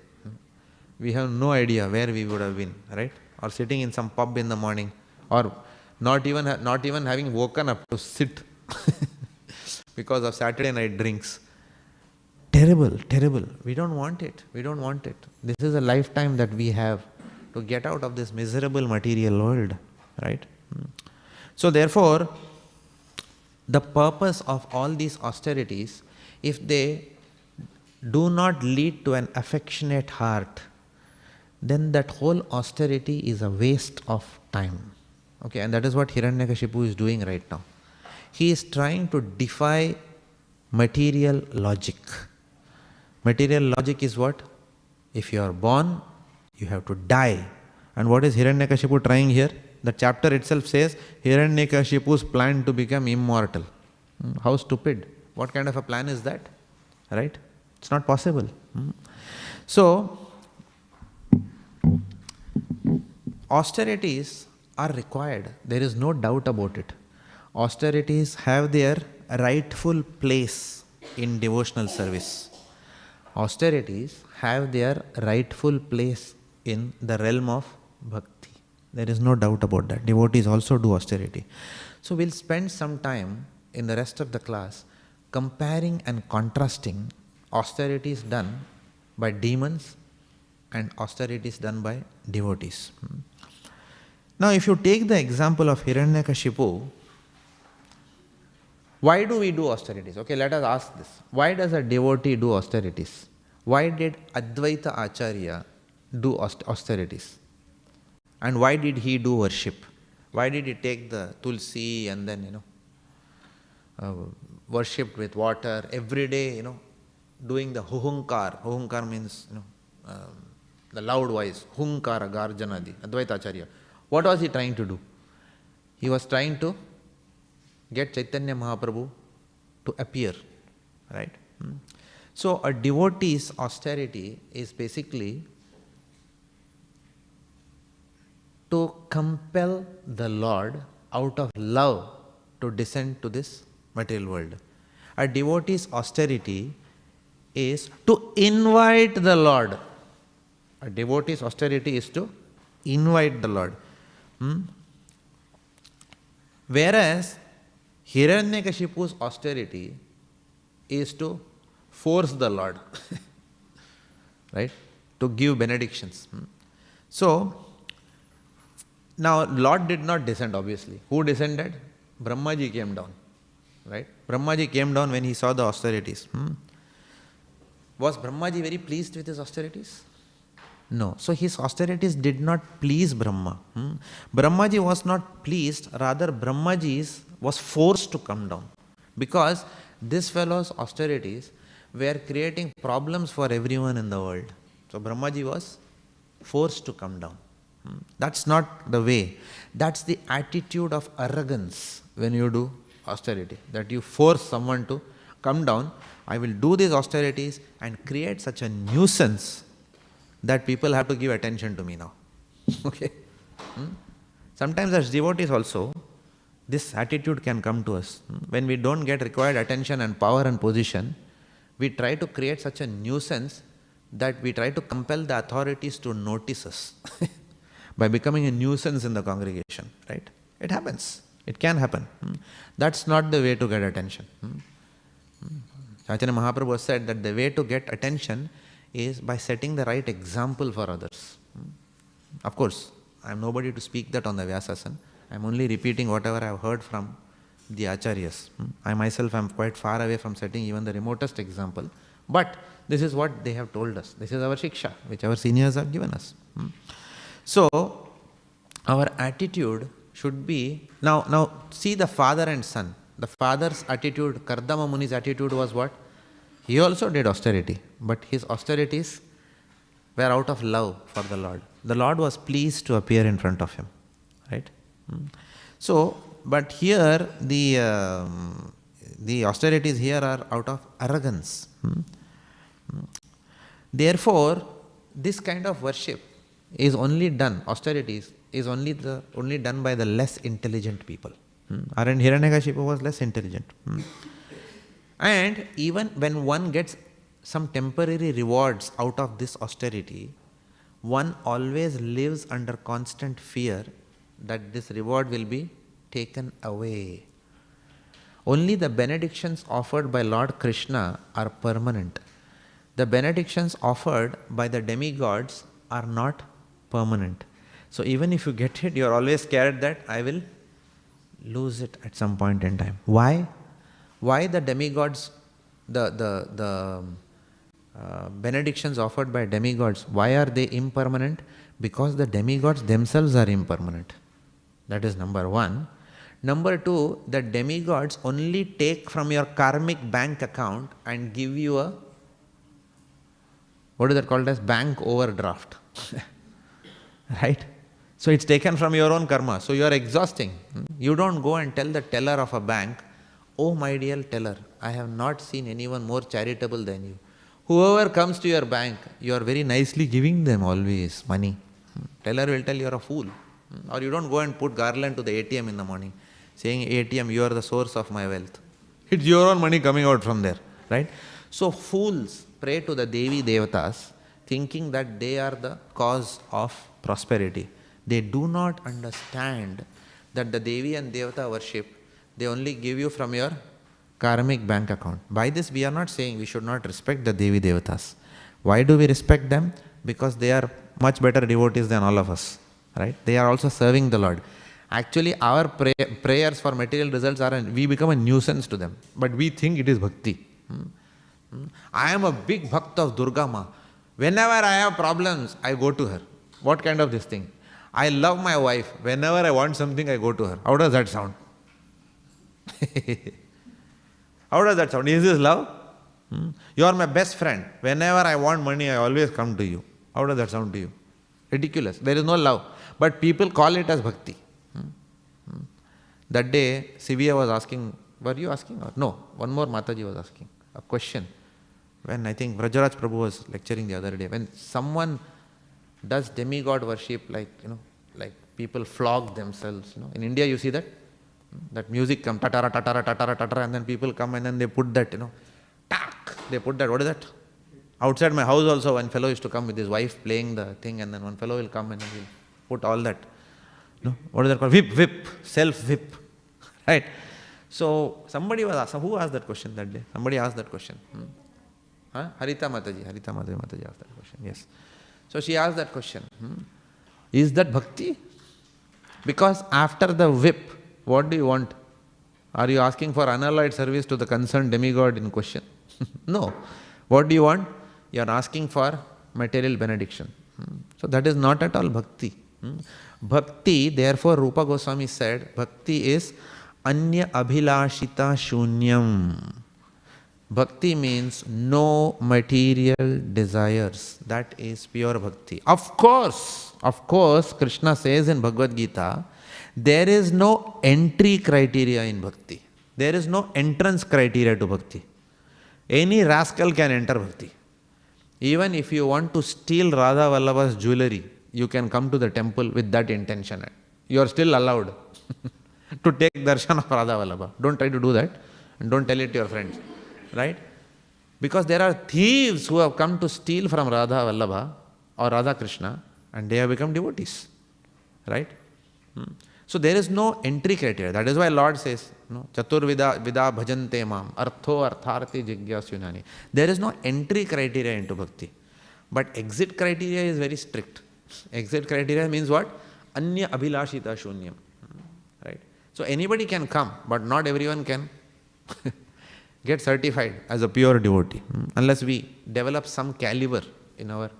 We have no idea where we would have been, right? Or sitting in some pub in the morning, or not even having woken up to sit because of Saturday night drinks. Terrible, terrible. We don't want it. We don't want it. This is a lifetime that we have to get out of this miserable material world, right? So therefore, the purpose of all these austerities, if they do not lead to an affectionate heart, then that whole austerity is a waste of time. Okay, and that is what Hiranyakashipu is doing right now. He is trying to defy material logic. Material logic is what? If you are born, you have to die. And what is Hiranyakashipu trying here? The chapter itself says Hiranyakashipu's plan to become immortal. How stupid. What kind of a plan is that? Right? It's not possible. So, austerities are required. There is no doubt about it. Austerities have their rightful place in devotional service. Austerities have their rightful place in the realm of bhakti. There is no doubt about that. Devotees also do austerity. So we'll spend some time in the rest of the class comparing and contrasting austerities done by demons and austerities done by devotees. Now if you take the example of Hiranyakashipu, why do we do austerities? Okay, let us ask this. Why does a devotee do austerities? Why did Advaita Acharya do austerities? And why did he do worship? Why did he take the tulsi and then, worshipped with water every day, doing the huhunkar. Huhunkar means, the loud voice. Hunkara, Garjanadi, Advaita Acharya. What was he trying to do? He was trying to get Chaitanya Mahaprabhu to appear, right? So a devotee's austerity is basically to compel the Lord out of love to descend to this material world. A devotee's austerity is to invite the Lord. A devotee's austerity is to invite the Lord. Whereas Hiranyakashipu's austerity is to force the Lord, right? To give benedictions. So, now Lord did not descend obviously. Who descended? Brahmaji came down, right? Brahmaji came down when he saw the austerities. Was Brahmaji very pleased with his austerities? No. So his austerities did not please Brahma. Brahmaji was not pleased, rather Brahmaji was forced to come down. Because this fellow's austerities were creating problems for everyone in the world. So Brahmaji was forced to come down. That's not the way. That's the attitude of arrogance when you do austerity. That you force someone to come down. I will do these austerities and create such a nuisance that people have to give attention to me now. Okay? Sometimes as devotees also, this attitude can come to us. When we don't get required attention and power and position, we try to create such a nuisance that we try to compel the authorities to notice us by becoming a nuisance in the congregation, right? It happens. It can happen. That's not the way to get attention. Chaitanya Mahaprabhu said that the way to get attention is by setting the right example for others. Of course, I am nobody to speak that on the Vyasasana. I am only repeating whatever I have heard from the Acharyas. I myself am quite far away from setting even the remotest example. But this is what they have told us. This is our shiksha, which our seniors have given us. So, our attitude should be, now see the father and son. The father's attitude, Kardama Muni's attitude was what? He also did austerity, but his austerities were out of love for the Lord. The Lord was pleased to appear in front of him, right? So, but here the austerities here are out of arrogance. Therefore, this kind of worship is only done, austerities is only done by the less intelligent people. And Hiranyakashipu was less intelligent. And even when one gets some temporary rewards out of this austerity, one always lives under constant fear that this reward will be taken away. Only the benedictions offered by Lord Krishna are permanent. The benedictions offered by the demigods are not permanent. So even if you get it, you are always scared that I will lose it at some point in time. Why? Why the demigods, the benedictions offered by demigods, why are they impermanent? Because the demigods themselves are impermanent. That is number one. Number two, the demigods only take from your karmic bank account and give you a, what is that called as, bank overdraft. Right? So it's taken from your own karma. So you are exhausting. You don't go and tell the teller of a bank, oh my dear teller, I have not seen anyone more charitable than you. Whoever comes to your bank, you are very nicely giving them always money. Teller will tell you are a fool. Or you don't go and put garland to the ATM in the morning, saying, ATM, you are the source of my wealth. It's your own money coming out from there. Right? So fools pray to the Devi Devatas, thinking that they are the cause of prosperity. They do not understand that the Devi and Devata worship, they only give you from your karmic bank account. By this we are not saying we should not respect the Devi Devatas. Why do we respect them? Because they are much better devotees than all of us. Right? They are also serving the Lord. Actually our prayers for material results are, we become a nuisance to them. But we think it is bhakti. I am a big bhakt of Durga Ma. Whenever I have problems, I go to her. What kind of this thing? I love my wife. Whenever I want something, I go to her. How does that sound? How does that sound? Is this love? You are my best friend. Whenever I want money, I always come to you. How does that sound to you? Ridiculous. There is no love. But people call it as bhakti. That day, Sivya was asking, were you asking? Or no, one more Mataji was asking a question. When I think Vrajaraj Prabhu was lecturing the other day, when someone does demigod worship, like, like people flog themselves, in India you see that? That music comes, tatara, tatara, tatara, tatara, and then people come and then they put that, tak, they put that, what is that? Outside my house also, one fellow used to come with his wife playing the thing, and then one fellow will come and then he'll put all that. What is that called? Whip, self-whip. Right? So somebody was asked, who asked that question that day? Somebody asked that question. Harita Mataji asked that question, yes. So she asked that question, is that bhakti? Because after the whip, what do you want? Are you asking for unalloyed service to the concerned demigod in question? No. What do you want? You are asking for material benediction. So that is not at all bhakti. Bhakti, therefore Rupa Goswami said, bhakti is anya abhilashita shunyam. Bhakti means no material desires. That is pure bhakti. Of course, Krishna says in Bhagavad Gita, there is no entry criteria in bhakti. There is no entrance criteria to bhakti. Any rascal can enter bhakti. Even if you want to steal Radha Vallabha's jewelry, you can come to the temple with that intention. You are still allowed to take darshan of Radha Vallabha. Don't try to do that and don't tell it to your friends. Right? Because there are thieves who have come to steal from Radha Vallabha or Radha Krishna and they have become devotees. Right? So there is no entry criteria. That is why Lord says, Chaturvida vida bhajante mam, artho artharthi jigyasyunani. There is no entry criteria into bhakti. But exit criteria is very strict. Exit criteria means what? Anya abhilashita shunyam. Right? So anybody can come, but not everyone can get certified as a pure devotee. Unless we develop some caliber in our...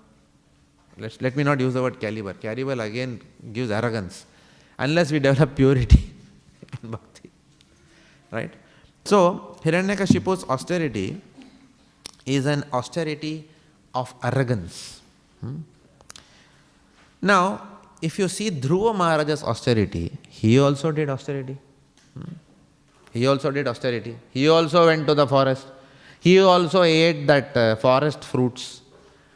Let me not use the word caliber. Caliber again gives arrogance. Unless we develop purity in bhakti. Right? So, Hiranyakashipu's austerity is an austerity of arrogance. Now, if you see Dhruva Maharaja's austerity, he also did austerity. He also did austerity. He also went to the forest. He also ate that forest fruits.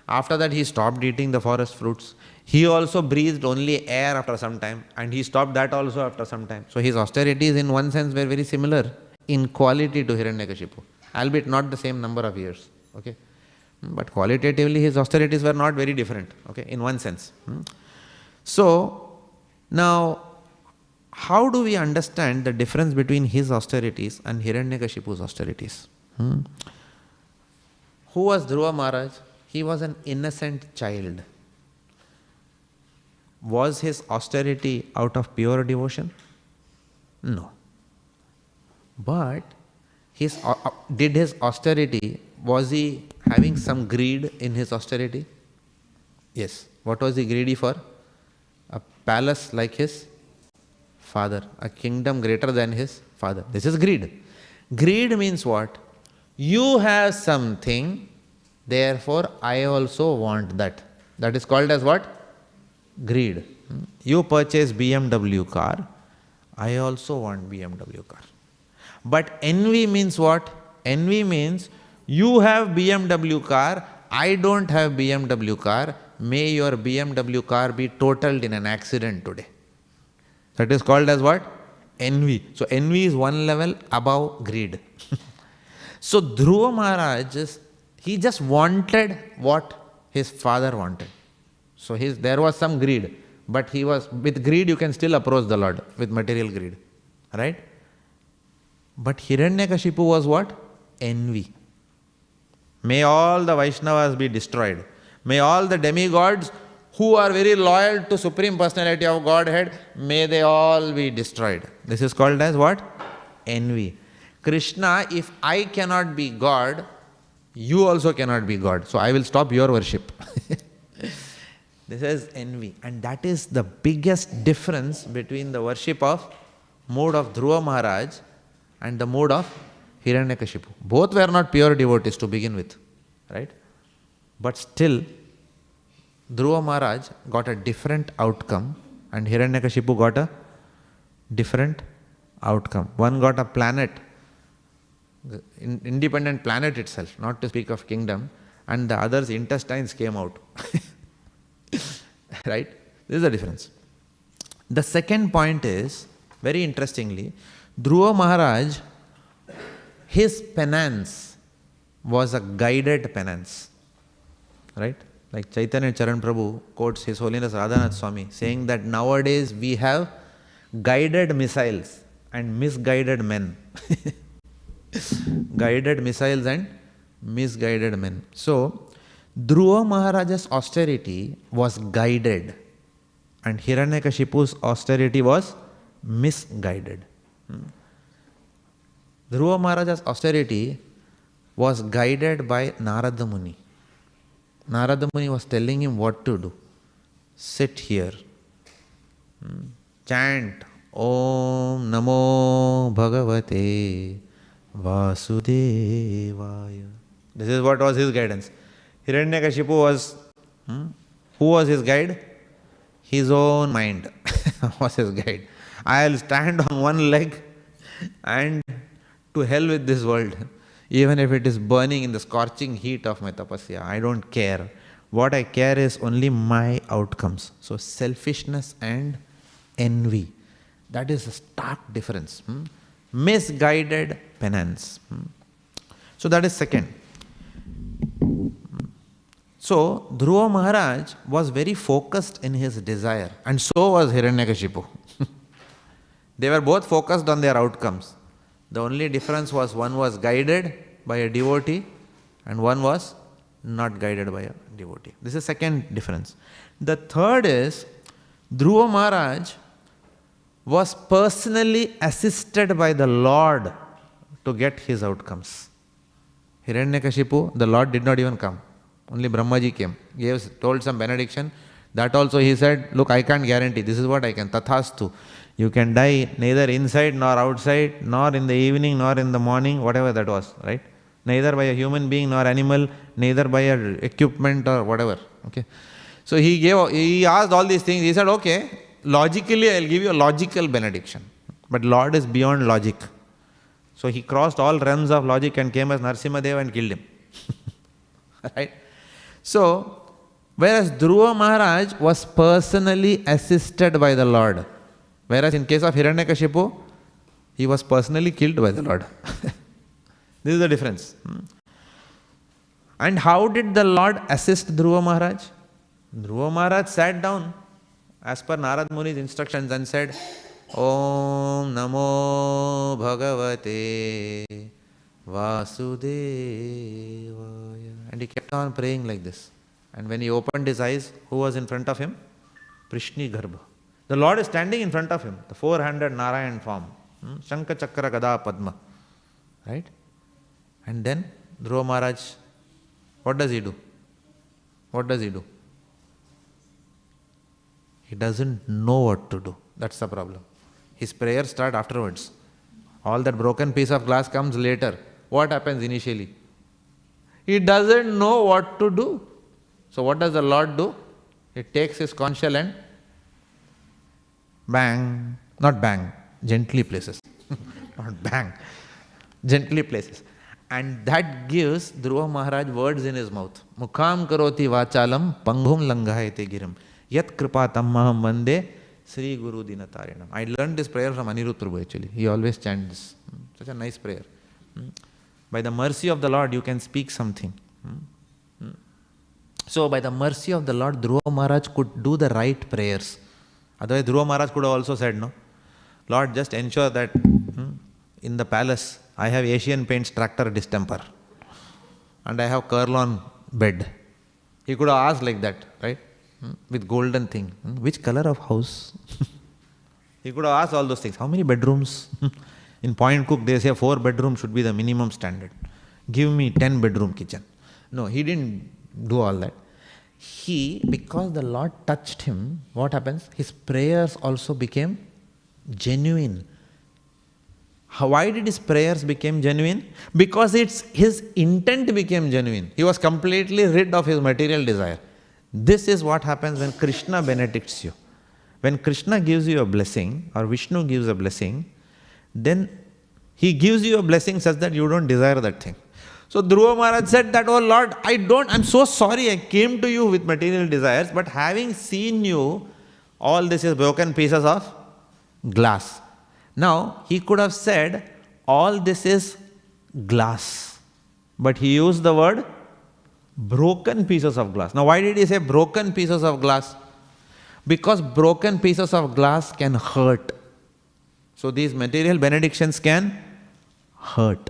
After that, he stopped eating the forest fruits. He also breathed only air after some time, and he stopped that also after some time. So his austerities in one sense were very similar in quality to Hiranyakashipu, albeit not the same number of years. Okay? But qualitatively his austerities were not very different, okay, in one sense. So, now, how do we understand the difference between his austerities and Hiranyakashipu's austerities? Who was Dhruva Maharaj? He was an innocent child. Was his austerity out of pure devotion? No. But did his austerity, was he having some greed in his austerity? Yes. What was he greedy for? A palace like his father, a kingdom greater than his father. This is greed. Greed means what? You have something, therefore I also want that. That is called as what? Greed. You purchase BMW car, I also want BMW car. But envy means what? Envy means you have BMW car, I don't have BMW car, may your BMW car be totaled in an accident today. That is called as what? Envy. So envy is one level above greed. So Dhruva Maharaj, he just wanted what his father wanted. So there was some greed, but with greed you can still approach the Lord, with material greed. Right? But Hiranyakashipu was what? Envy. May all the Vaishnavas be destroyed. May all the demigods who are very loyal to Supreme Personality of Godhead, may they all be destroyed. This is called as what? Envy. Krishna, if I cannot be God, you also cannot be God. So I will stop your worship. This is envy. And that is the biggest difference between the worship of mode of Dhruva Maharaj and the mode of Hiranyakashipu. Both were not pure devotees to begin with. Right? But still, Dhruva Maharaj got a different outcome and Hiranyakashipu got a different outcome. One got a planet, independent planet itself, not to speak of kingdom, and the other's intestines came out. Right? This is the difference. The second point is, very interestingly, Dhruva Maharaj, his penance was a guided penance. Right? Like Chaitanya Charan Prabhu quotes His Holiness Radhanath Swami saying that nowadays we have guided missiles and misguided men. Guided missiles and misguided men. So, Dhruva Maharaj's austerity was guided and Hiranyakashipu's austerity was misguided. Dhruva Maharaj's austerity was guided by Narada Muni. Narada Muni was telling him what to do. Sit here. Chant Om Namo Bhagavate Vasudevaya. This is what was his guidance. Hiranyakashipu was, who was his guide? His own mind was his guide. I'll stand on one leg and to hell with this world. Even if it is burning in the scorching heat of my tapasya, I don't care. What I care is only my outcomes. So selfishness and envy. That is a stark difference. Misguided penance. So that is second. So Dhruva Maharaj was very focused in his desire, and so was Hiranyakashipu. They were both focused on their outcomes. The only difference was one was guided by a devotee and one was not guided by a devotee. This is second difference. The third is Dhruva Maharaj was personally assisted by the Lord to get his outcomes. Hiranyakashipu, the Lord did not even come. Only Brahmaji came. Told some benediction. That also he said, look, I can't guarantee. This is what I can. Tathastu. You can die neither inside nor outside, nor in the evening nor in the morning, whatever that was, right? Neither by a human being nor animal, neither by a equipment or whatever. Okay. So he asked all these things. He said, okay, logically I'll give you a logical benediction. But Lord is beyond logic. So he crossed all realms of logic and came as Narasimhadeva and killed him. Right? So, whereas Dhruva Maharaj was personally assisted by the Lord. Whereas in case of Hiranyakashipu, he was personally killed by the Lord. This is the difference. And how did the Lord assist Dhruva Maharaj? Dhruva Maharaj sat down as per Narad Muni's instructions and said, Om Namo Bhagavate Vasudevaya. And he kept on praying like this. And when he opened his eyes, who was in front of him? Prishni Garbha. The Lord is standing in front of him, the four-handed Narayan form. Shankha Chakra Gada Padma. Right? And then Dhruva Maharaj What does he do? What does he do? He doesn't know what to do. That's the problem. His prayers start afterwards. All that broken piece of glass comes later. What happens initially? He doesn't know what to do. So what does the Lord do? He takes his conch shell and bang, not bang, gently places. Not bang, gently places. And that gives Dhruva Maharaj words in his mouth. Mukham karoti vachalam panghum langhayate girim. Yat kripatam maham vande Sri Guru Dinatarinam. I learned this prayer from Anirudh Prabhu actually. He always chants this. Such a nice prayer. By the mercy of the Lord, you can speak something. So by the mercy of the Lord, Dhruva Maharaj could do the right prayers. Otherwise, Dhruva Maharaj could have also said, no, Lord, just ensure that in the palace, I have Asian Paints tractor distemper and I have Kurlon bed. He could have asked like that, right? With golden thing. Which color of house? He could have asked all those things. How many bedrooms? In Point Cook, they say 4 bedrooms should be the minimum standard. Give me 10 bedroom kitchen. No, he didn't do all that. Because the Lord touched him, what happens? His prayers also became genuine. Why did his prayers become genuine? Because his intent became genuine. He was completely rid of his material desire. This is what happens when Krishna benedicts you. When Krishna gives you a blessing, or Vishnu gives a blessing, then he gives you a blessing such that you don't desire that thing. So Dhruva Maharaj said that, oh Lord, I'm so sorry I came to you with material desires, but having seen you, all this is broken pieces of glass. Now, he could have said, all this is glass. But he used the word broken pieces of glass. Now, why did he say broken pieces of glass? Because broken pieces of glass can hurt. So these material benedictions can hurt.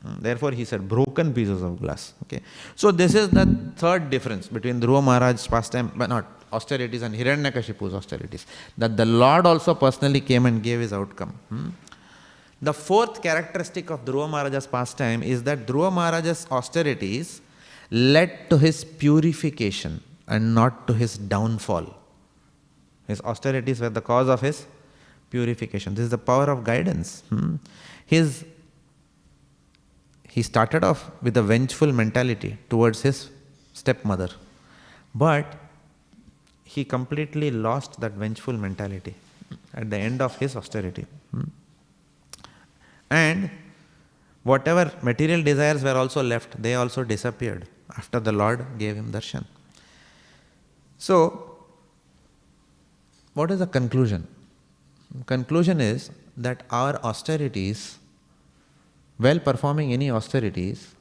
Therefore, he said broken pieces of glass. Okay. So this is the third difference between Dhruva Maharaj's pastime, but not austerities, and Hiranyakashipu's austerities. That the Lord also personally came and gave his outcome. The fourth characteristic of Dhruva Maharaj's pastime is that Dhruva Maharaj's austerities led to his purification and not to his downfall. His austerities were the cause of his purification. This is the power of guidance. He started off with a vengeful mentality towards his stepmother, but he completely lost that vengeful mentality at the end of his austerity. And whatever material desires were also left, they also disappeared after the Lord gave him darshan. So, what is the conclusion? Conclusion is that our austerities, while performing any austerities,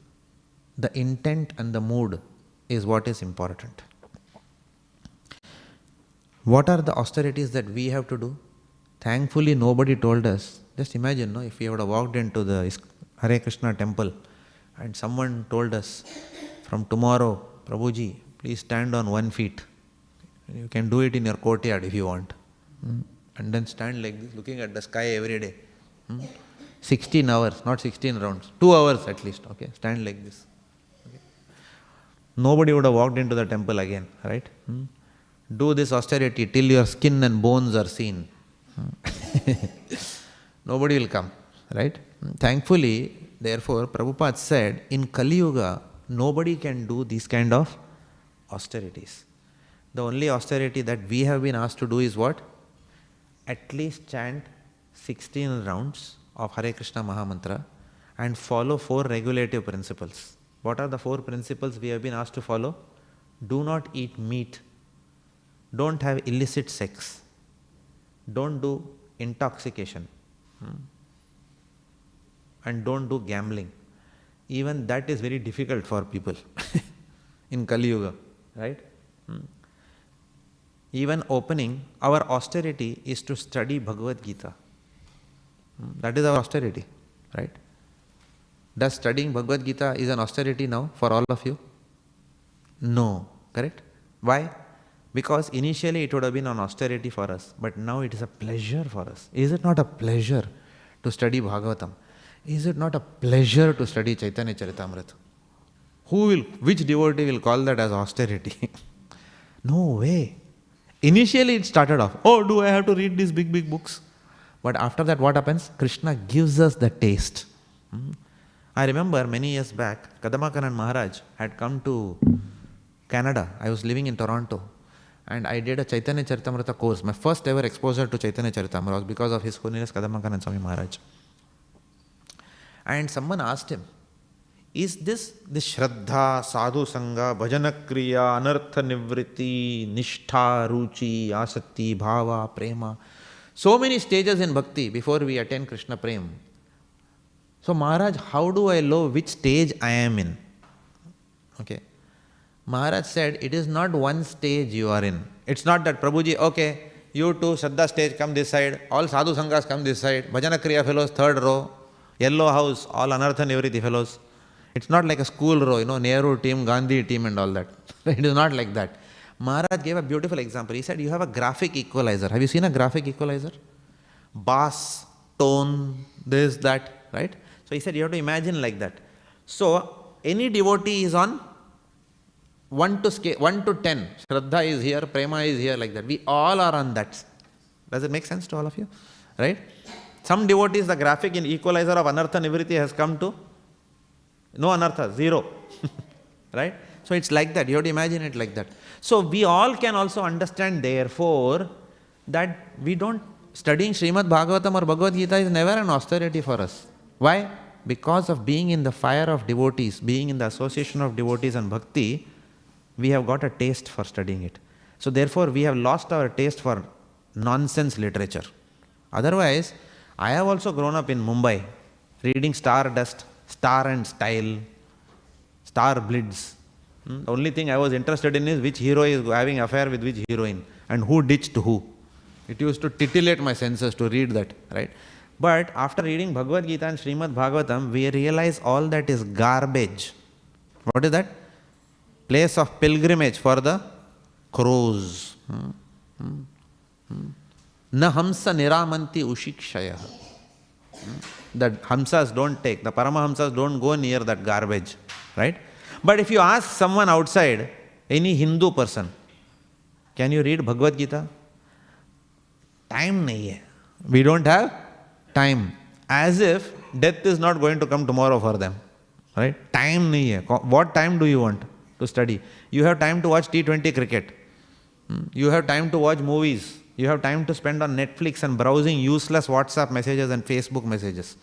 the intent and the mood is what is important. What are the austerities that we have to do? Thankfully, nobody told us. Just imagine, if we would have walked into the Hare Krishna temple and someone told us, from tomorrow, Prabhuji, please stand on 1 foot. You can do it in your courtyard if you want. And then stand like this, looking at the sky every day. 16 hours, not 16 rounds. 2 hours at least, okay? Stand like this. Okay. Nobody would have walked into the temple again, right? Do this austerity till your skin and bones are seen. Nobody will come, right? Thankfully, therefore, Prabhupada said, in Kali Yuga, nobody can do these kind of austerities. The only austerity that we have been asked to do is what? At least chant 16 rounds of Hare Krishna Mahamantra and follow 4 regulative principles. What are the 4 principles we have been asked to follow? Do not eat meat. Don't have illicit sex. Don't do intoxication. And don't do gambling. Even that is very difficult for people in Kali Yuga, right? Even opening, our austerity is to study Bhagavad Gita. That is our austerity, right? Does studying Bhagavad Gita is an austerity now for all of you? No, correct? Why? Because initially it would have been an austerity for us, but now it is a pleasure for us. Is it not a pleasure to study Bhagavatam? Is it not a pleasure to study Chaitanya Charitamrita? Which devotee will call that as austerity? No way. Initially it started off, oh, do I have to read these big, big books? But after that, what happens? Krishna gives us the taste. I remember many years back, Kadamakaran Maharaj had come to Canada. I was living in Toronto. And I did a Chaitanya Charitamrita course. My first ever exposure to Chaitanya Charitamrita was because of His Holiness Kadamakaran Swami Maharaj. And someone asked him, is this Shraddha, Sadhu Sangha, Bhajana Kriya, Anartha Nivriti, Nishtha, Ruchi, Asakti, Bhava, Prema, so many stages in bhakti before we attain Krishna Prem. So Maharaj, how do I know which stage I am in? Okay. Maharaj said, it is not one stage you are in. It's not that Prabhuji, okay, you two Shraddha stage come this side, all Sadhu Sanghas come this side, Bhajana Kriya fellows third row, yellow house, all Anartha Nivriti fellows. It's not like a school row, Nehru team, Gandhi team and all that. It is not like that. Maharaj gave a beautiful example. He said, you have a graphic equalizer. Have you seen a graphic equalizer? Bass, tone, this, that, right? So he said, you have to imagine like that. So any devotee is on 1 to 10. Shraddha is here, Prema is here, like that. We all are on that. Does it make sense to all of you? Right? Some devotees, the graphic in equalizer of Anartha Nivriti has come to no Anartha, 0. Right? So it's like that. You have to imagine it like that. So we all can also understand, therefore, that studying Śrīmad Bhāgavatam or Bhagavad Gita is never an austerity for us. Why? Because of being in the fire of devotees, being in the association of devotees and bhakti, we have got a taste for studying it. So therefore, we have lost our taste for nonsense literature. Otherwise, I have also grown up in Mumbai, reading Stardust, Star and Style, Star Blitz. The only thing I was interested in is which hero is having affair with which heroine and who ditched who. It used to titillate my senses to read that, right? But after reading Bhagavad Gita and Śrīmad Bhāgavatam, we realize all that is garbage. What is that? Place of pilgrimage for the crows. Na hamsa niramanti ushikshaya. The hamsas don't take, the paramahamsas don't go near that garbage, right? But if you ask someone outside, any Hindu person, can you read Bhagavad Gita? Time nahi hai. We don't have time. As if death is not going to come tomorrow for them, right? Time nahi hai. What time do you want to study? You have time to watch T20 cricket. You have time to watch movies. You have time to spend on Netflix and browsing useless WhatsApp messages and Facebook messages.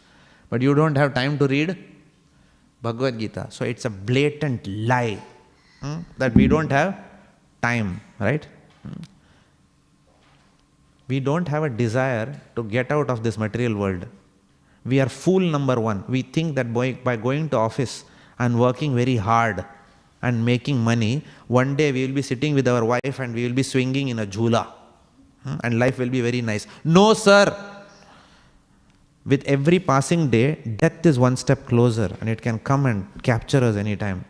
But you don't have time to read Bhagavad Gita. So it's a blatant lie that we don't have time, right? We don't have a desire to get out of this material world. We are fool number one. We think that by going to office and working very hard and making money, one day we will be sitting with our wife and we will be swinging in a jhula. And life will be very nice. No, sir. With every passing day, death is one step closer and it can come and capture us anytime.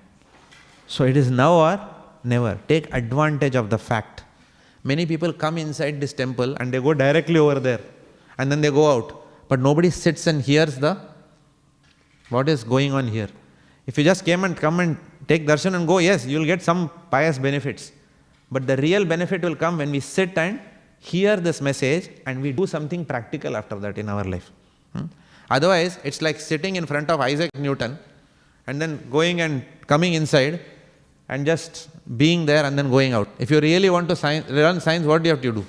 So it is now or never. Take advantage of the fact. Many people come inside this temple and they go directly over there and then they go out. But nobody sits and hears what is going on here. If you just come and take darshan and go, yes, you will get some pious benefits. But the real benefit will come when we sit and hear this message and we do something practical after that in our life. Otherwise, it's like sitting in front of Isaac Newton and then going and coming inside and just being there and then going out. If you really want to learn science, what do you have to do?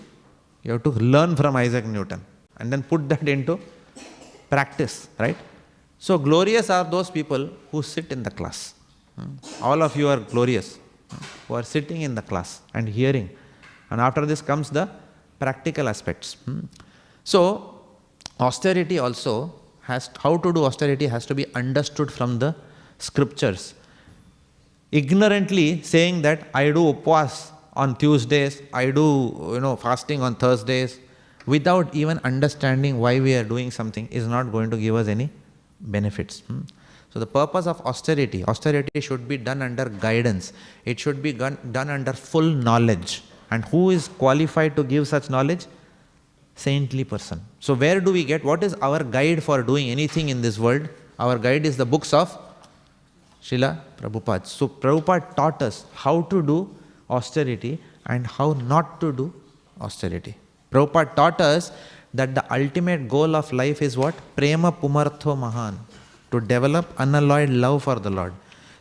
You have to learn from Isaac Newton and then put that into practice, right? So glorious are those people who sit in the class. All of you are glorious, who are sitting in the class and hearing. And after this comes the practical aspects. So, austerity also how to do austerity has to be understood from the scriptures. Ignorantly saying that I do upvas on Tuesdays, I do fasting on Thursdays, without even understanding why we are doing something is not going to give us any benefits. So the purpose of austerity should be done under guidance. It should be done under full knowledge. And who is qualified to give such knowledge? Saintly person. So where do we get, what is our guide for doing anything in this world? Our guide is the books of Srila Prabhupada. So Prabhupada taught us how to do austerity and how not to do austerity. Prabhupada taught us that the ultimate goal of life is what? Prema Pumartho Mahan. To develop unalloyed love for the Lord.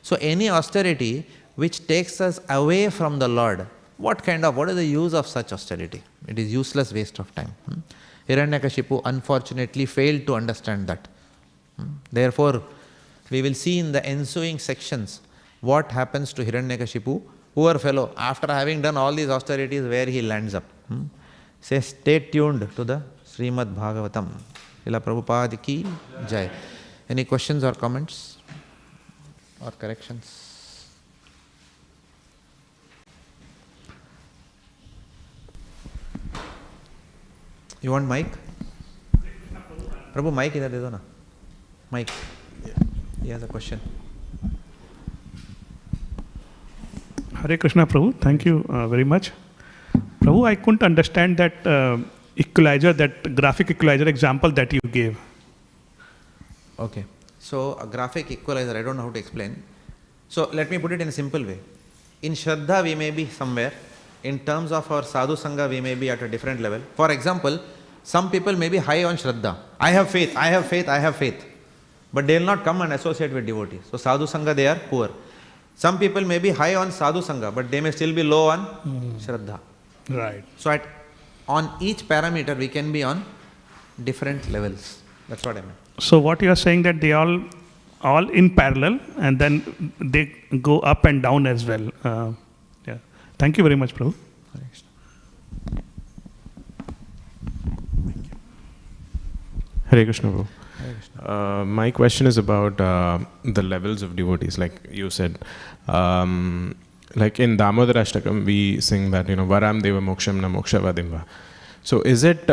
So any austerity which takes us away from the Lord, what is the use of such austerity? It is useless waste of time. Hiranyakashipu unfortunately failed to understand that. Therefore, we will see in the ensuing sections what happens to Hiranyakashipu, poor fellow, after having done all these austerities, where he lands up. Say, stay tuned to the Śrīmad Bhāgavatam. Srila Prabhupada ki jai. Any questions or comments or corrections? You want mic? Prabhu, mic idhar de do na. Mic. Yeah. He has a question. Hare Krishna, Prabhu. Thank you very much. Prabhu, I couldn't understand that equalizer, that graphic equalizer example that you gave. Okay. So a graphic equalizer, I don't know how to explain. So let me put it in a simple way. In Shraddha we may be somewhere. In terms of our Sadhu Sangha we may be at a different level. For example, some people may be high on Shraddha. I have faith, I have faith, I have faith. But they will not come and associate with devotees. So Sadhu Sangha they are poor. Some people may be high on Sadhu Sangha, but they may still be low on Shraddha. Right. So on each parameter we can be on different levels. That's what I meant. So what you are saying that they all in parallel and then they go up and down as well. Yeah. Thank you very much, Prabhu. Hare Krishna, Prabhu. My question is about the levels of devotees, like you said. Like in Damodara Ashtakam, we sing that, Varam Deva Moksham Na Moksha Vadimva. So is it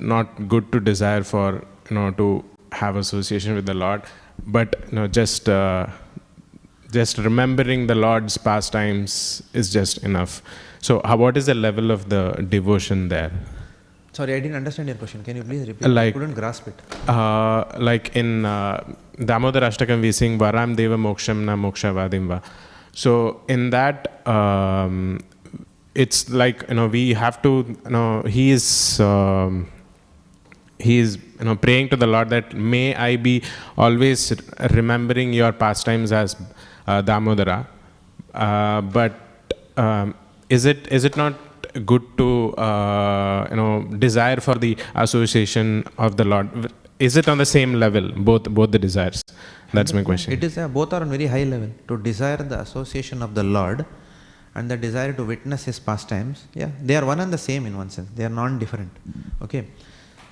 not good to desire for, to have association with the Lord, but just remembering the Lord's pastimes is just enough? So what is the level of the devotion there? Sorry, I didn't understand your question. Can you please repeat? I couldn't grasp it. Like in Damodara Ashtakam, we sing Varam Deva Moksham Na Moksha Vadimva. So in that, it's like, we have to, he is praying to the Lord that may I be always remembering your pastimes as Damodara. But is it not good to desire for the association of the Lord? Is it on the same level, both the desires? That's my question. It is both are on very high level. To desire the association of the Lord and the desire to witness His pastimes, yeah, they are one and the same in one sense. They are non-different. Okay.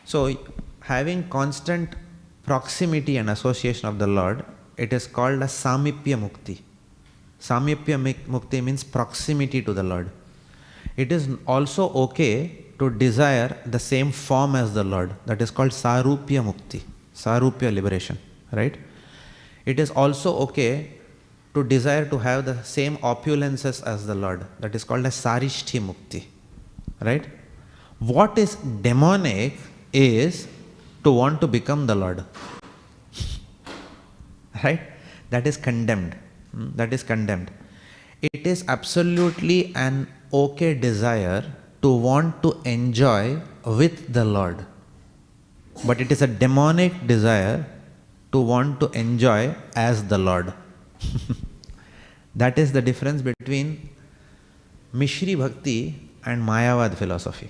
So having constant proximity and association of the Lord, it is called as Samipya Mukti. Samipya Mukti means proximity to the Lord. It is also okay to desire the same form as the Lord. That is called Sarupya Mukti, Sarupya liberation, right? It is also okay to desire to have the same opulences as the Lord. That is called as Sarishti Mukti, right? What is demonic is to want to become the Lord, right? That is condemned. That is condemned. It is absolutely an okay desire to want to enjoy with the Lord. But it is a demonic desire to want to enjoy as the Lord. That is the difference between Mishri Bhakti and Mayavad philosophy.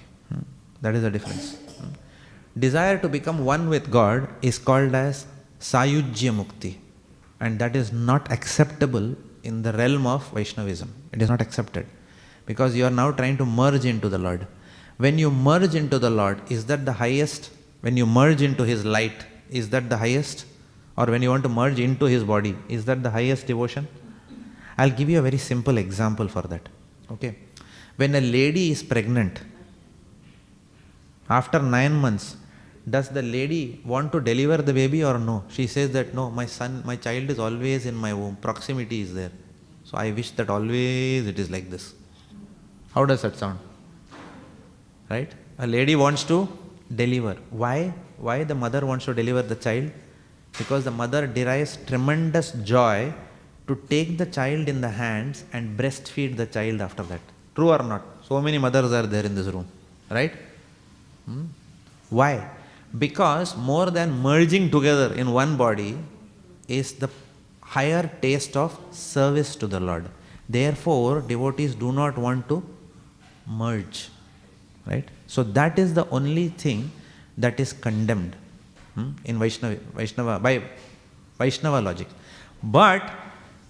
That is the difference. Desire to become one with God is called as Sayujya Mukti. And that is not acceptable in the realm of Vaishnavism. It is not accepted. Because you are now trying to merge into the Lord. When you merge into the Lord, is that the highest? When you merge into His light, is that the highest? Or when you want to merge into His body, is that the highest devotion? I'll give you a very simple example for that. Okay. When a lady is pregnant, after 9 months, does the lady want to deliver the baby or no? She says that no, my child is always in my womb, proximity is there. So I wish that always it is like this. How does that sound? Right? A lady wants to deliver. Why? Why the mother wants to deliver the child? Because the mother derives tremendous joy to take the child in the hands and breastfeed the child after that. True or not? So many mothers are there in this room, right? Why? Because more than merging together in one body is the higher taste of service to the Lord. Therefore, devotees do not want to merge, right? So that is the only thing that is condemned in Vaishnava by Vaishnava logic. But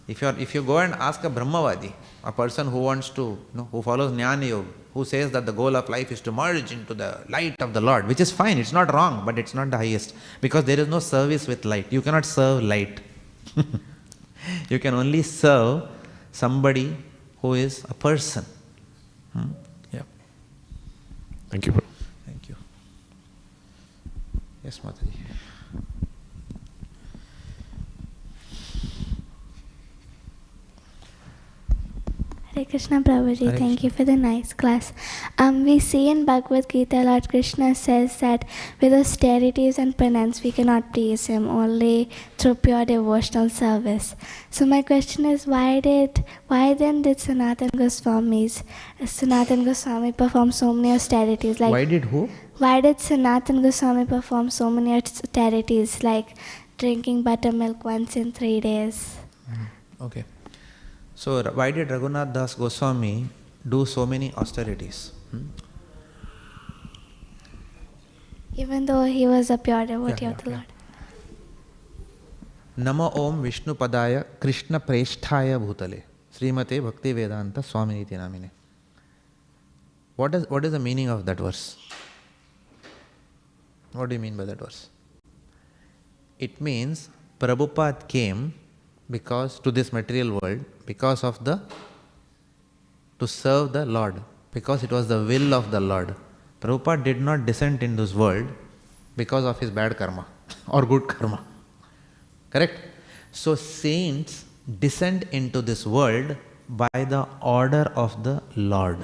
if you go and ask a Brahmavadi, a person who wants to, who follows Jnana Yoga, who says that the goal of life is to merge into the light of the Lord, which is fine, it's not wrong, but it's not the highest, because there is no service with light. You cannot serve light. You can only serve somebody who is a person. Yeah. Thank you, Prabhu. Thank you. Yes, Mataji. Hare Krishna Prabhuji, Hare thank you for the nice class. We see in Bhagavad Gita, Lord Krishna says that with austerities and penance we cannot please Him, only through pure devotional service. So my question is, why then did Sanatana Goswami perform so many austerities? Like, Why did who? Why did Sanatana Goswami perform so many austerities, like drinking buttermilk once in 3 days? Okay. So why did Raghunath Das Goswami do so many austerities? Even though he was a pure devotee of the Lord. Namo Om Vishnu Padaya Krishna Preshthaya Bhutale Śrīmate Bhaktivedanta Swami Niti Namine. What is the meaning of that verse? What do you mean by that verse? It means Prabhupada came to this material world to serve the Lord, because it was the will of the Lord. Prabhupada did not descend in this world because of his bad karma or good karma. Correct? So saints descend into this world by the order of the Lord.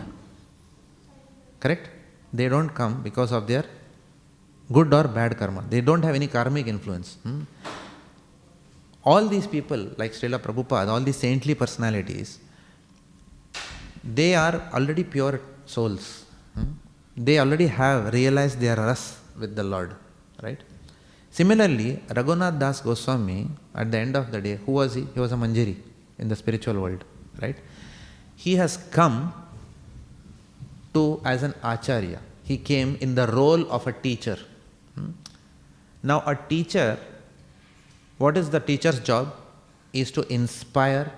Correct? They don't come because of their good or bad karma. They don't have any karmic influence. All these people, like Srila Prabhupada, all these saintly personalities, they are already pure souls. They already have realized their ras with the Lord. Right? Similarly, Raghunath Das Goswami, at the end of the day, who was he? He was a Manjari in the spiritual world. Right? He has come as an Acharya. He came in the role of a teacher. Now a teacher, what is the teacher's job? Is to inspire,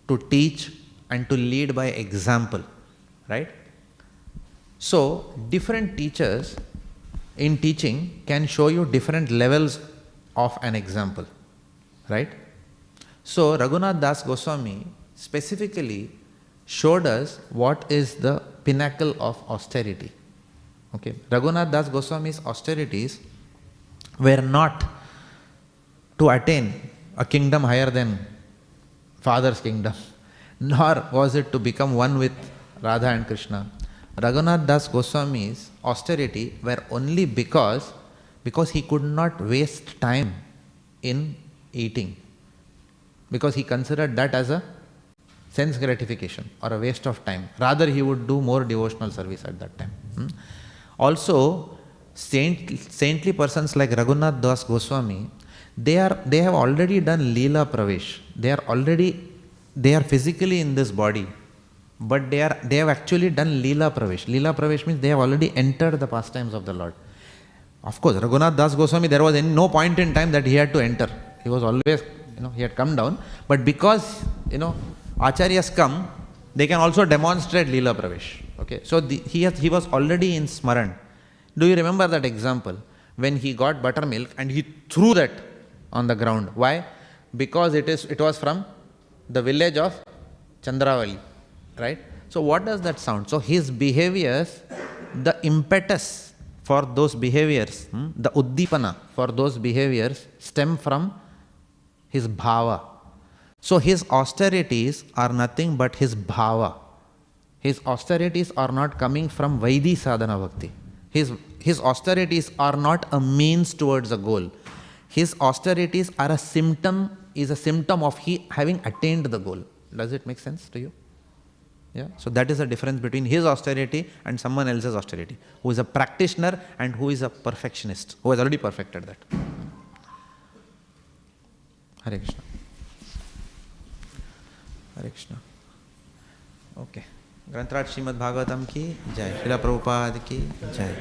to teach, and to lead by example. Right? So different teachers in teaching can show you different levels of an example. Right? So Raghunath Das Goswami specifically showed us what is the pinnacle of austerity. Okay. Raghunath Das Goswami's austerities were not to attain a kingdom higher than Father's kingdom, nor was it to become one with Radha and Krishna. Raghunath Das Goswami's austerity were only because he could not waste time in eating, because he considered that as a sense gratification or a waste of time. Rather, he would do more devotional service at that time. Also, saintly persons like Raghunath Das Goswami, they have already done Leela Pravesh. They are physically in this body, but they have actually done Leela Pravesh. Leela Pravesh means they have already entered the pastimes of the Lord. Of course, Raghunath Das Goswami, there was no point in time that he had to enter. He was always, he had come down. But because, Acharyas come, they can also demonstrate Leela Pravesh. Okay, so he was already in Smaran. Do you remember that example? When he got buttermilk and he threw that on the ground. Why? Because it was from the village of Chandravali. Right? So what does that sound? So his behaviors, the impetus for those behaviors, the uddipana for those behaviors stem from his bhava. So his austerities are nothing but his bhava. His austerities are not coming from Vaidhi sadhana bhakti. His austerities are not a means towards a goal. his austerities are a symptom of he having attained the goal. Does it make sense to you? Yeah. So that is the difference between his austerity and someone else's austerity, who is a practitioner and who is a perfectionist, who has already perfected that. Hare Krishna. Hare Krishna. Okay. Grantraj Śrīmad Bhāgavatam ki jai. Srila Prabhupada ki jai.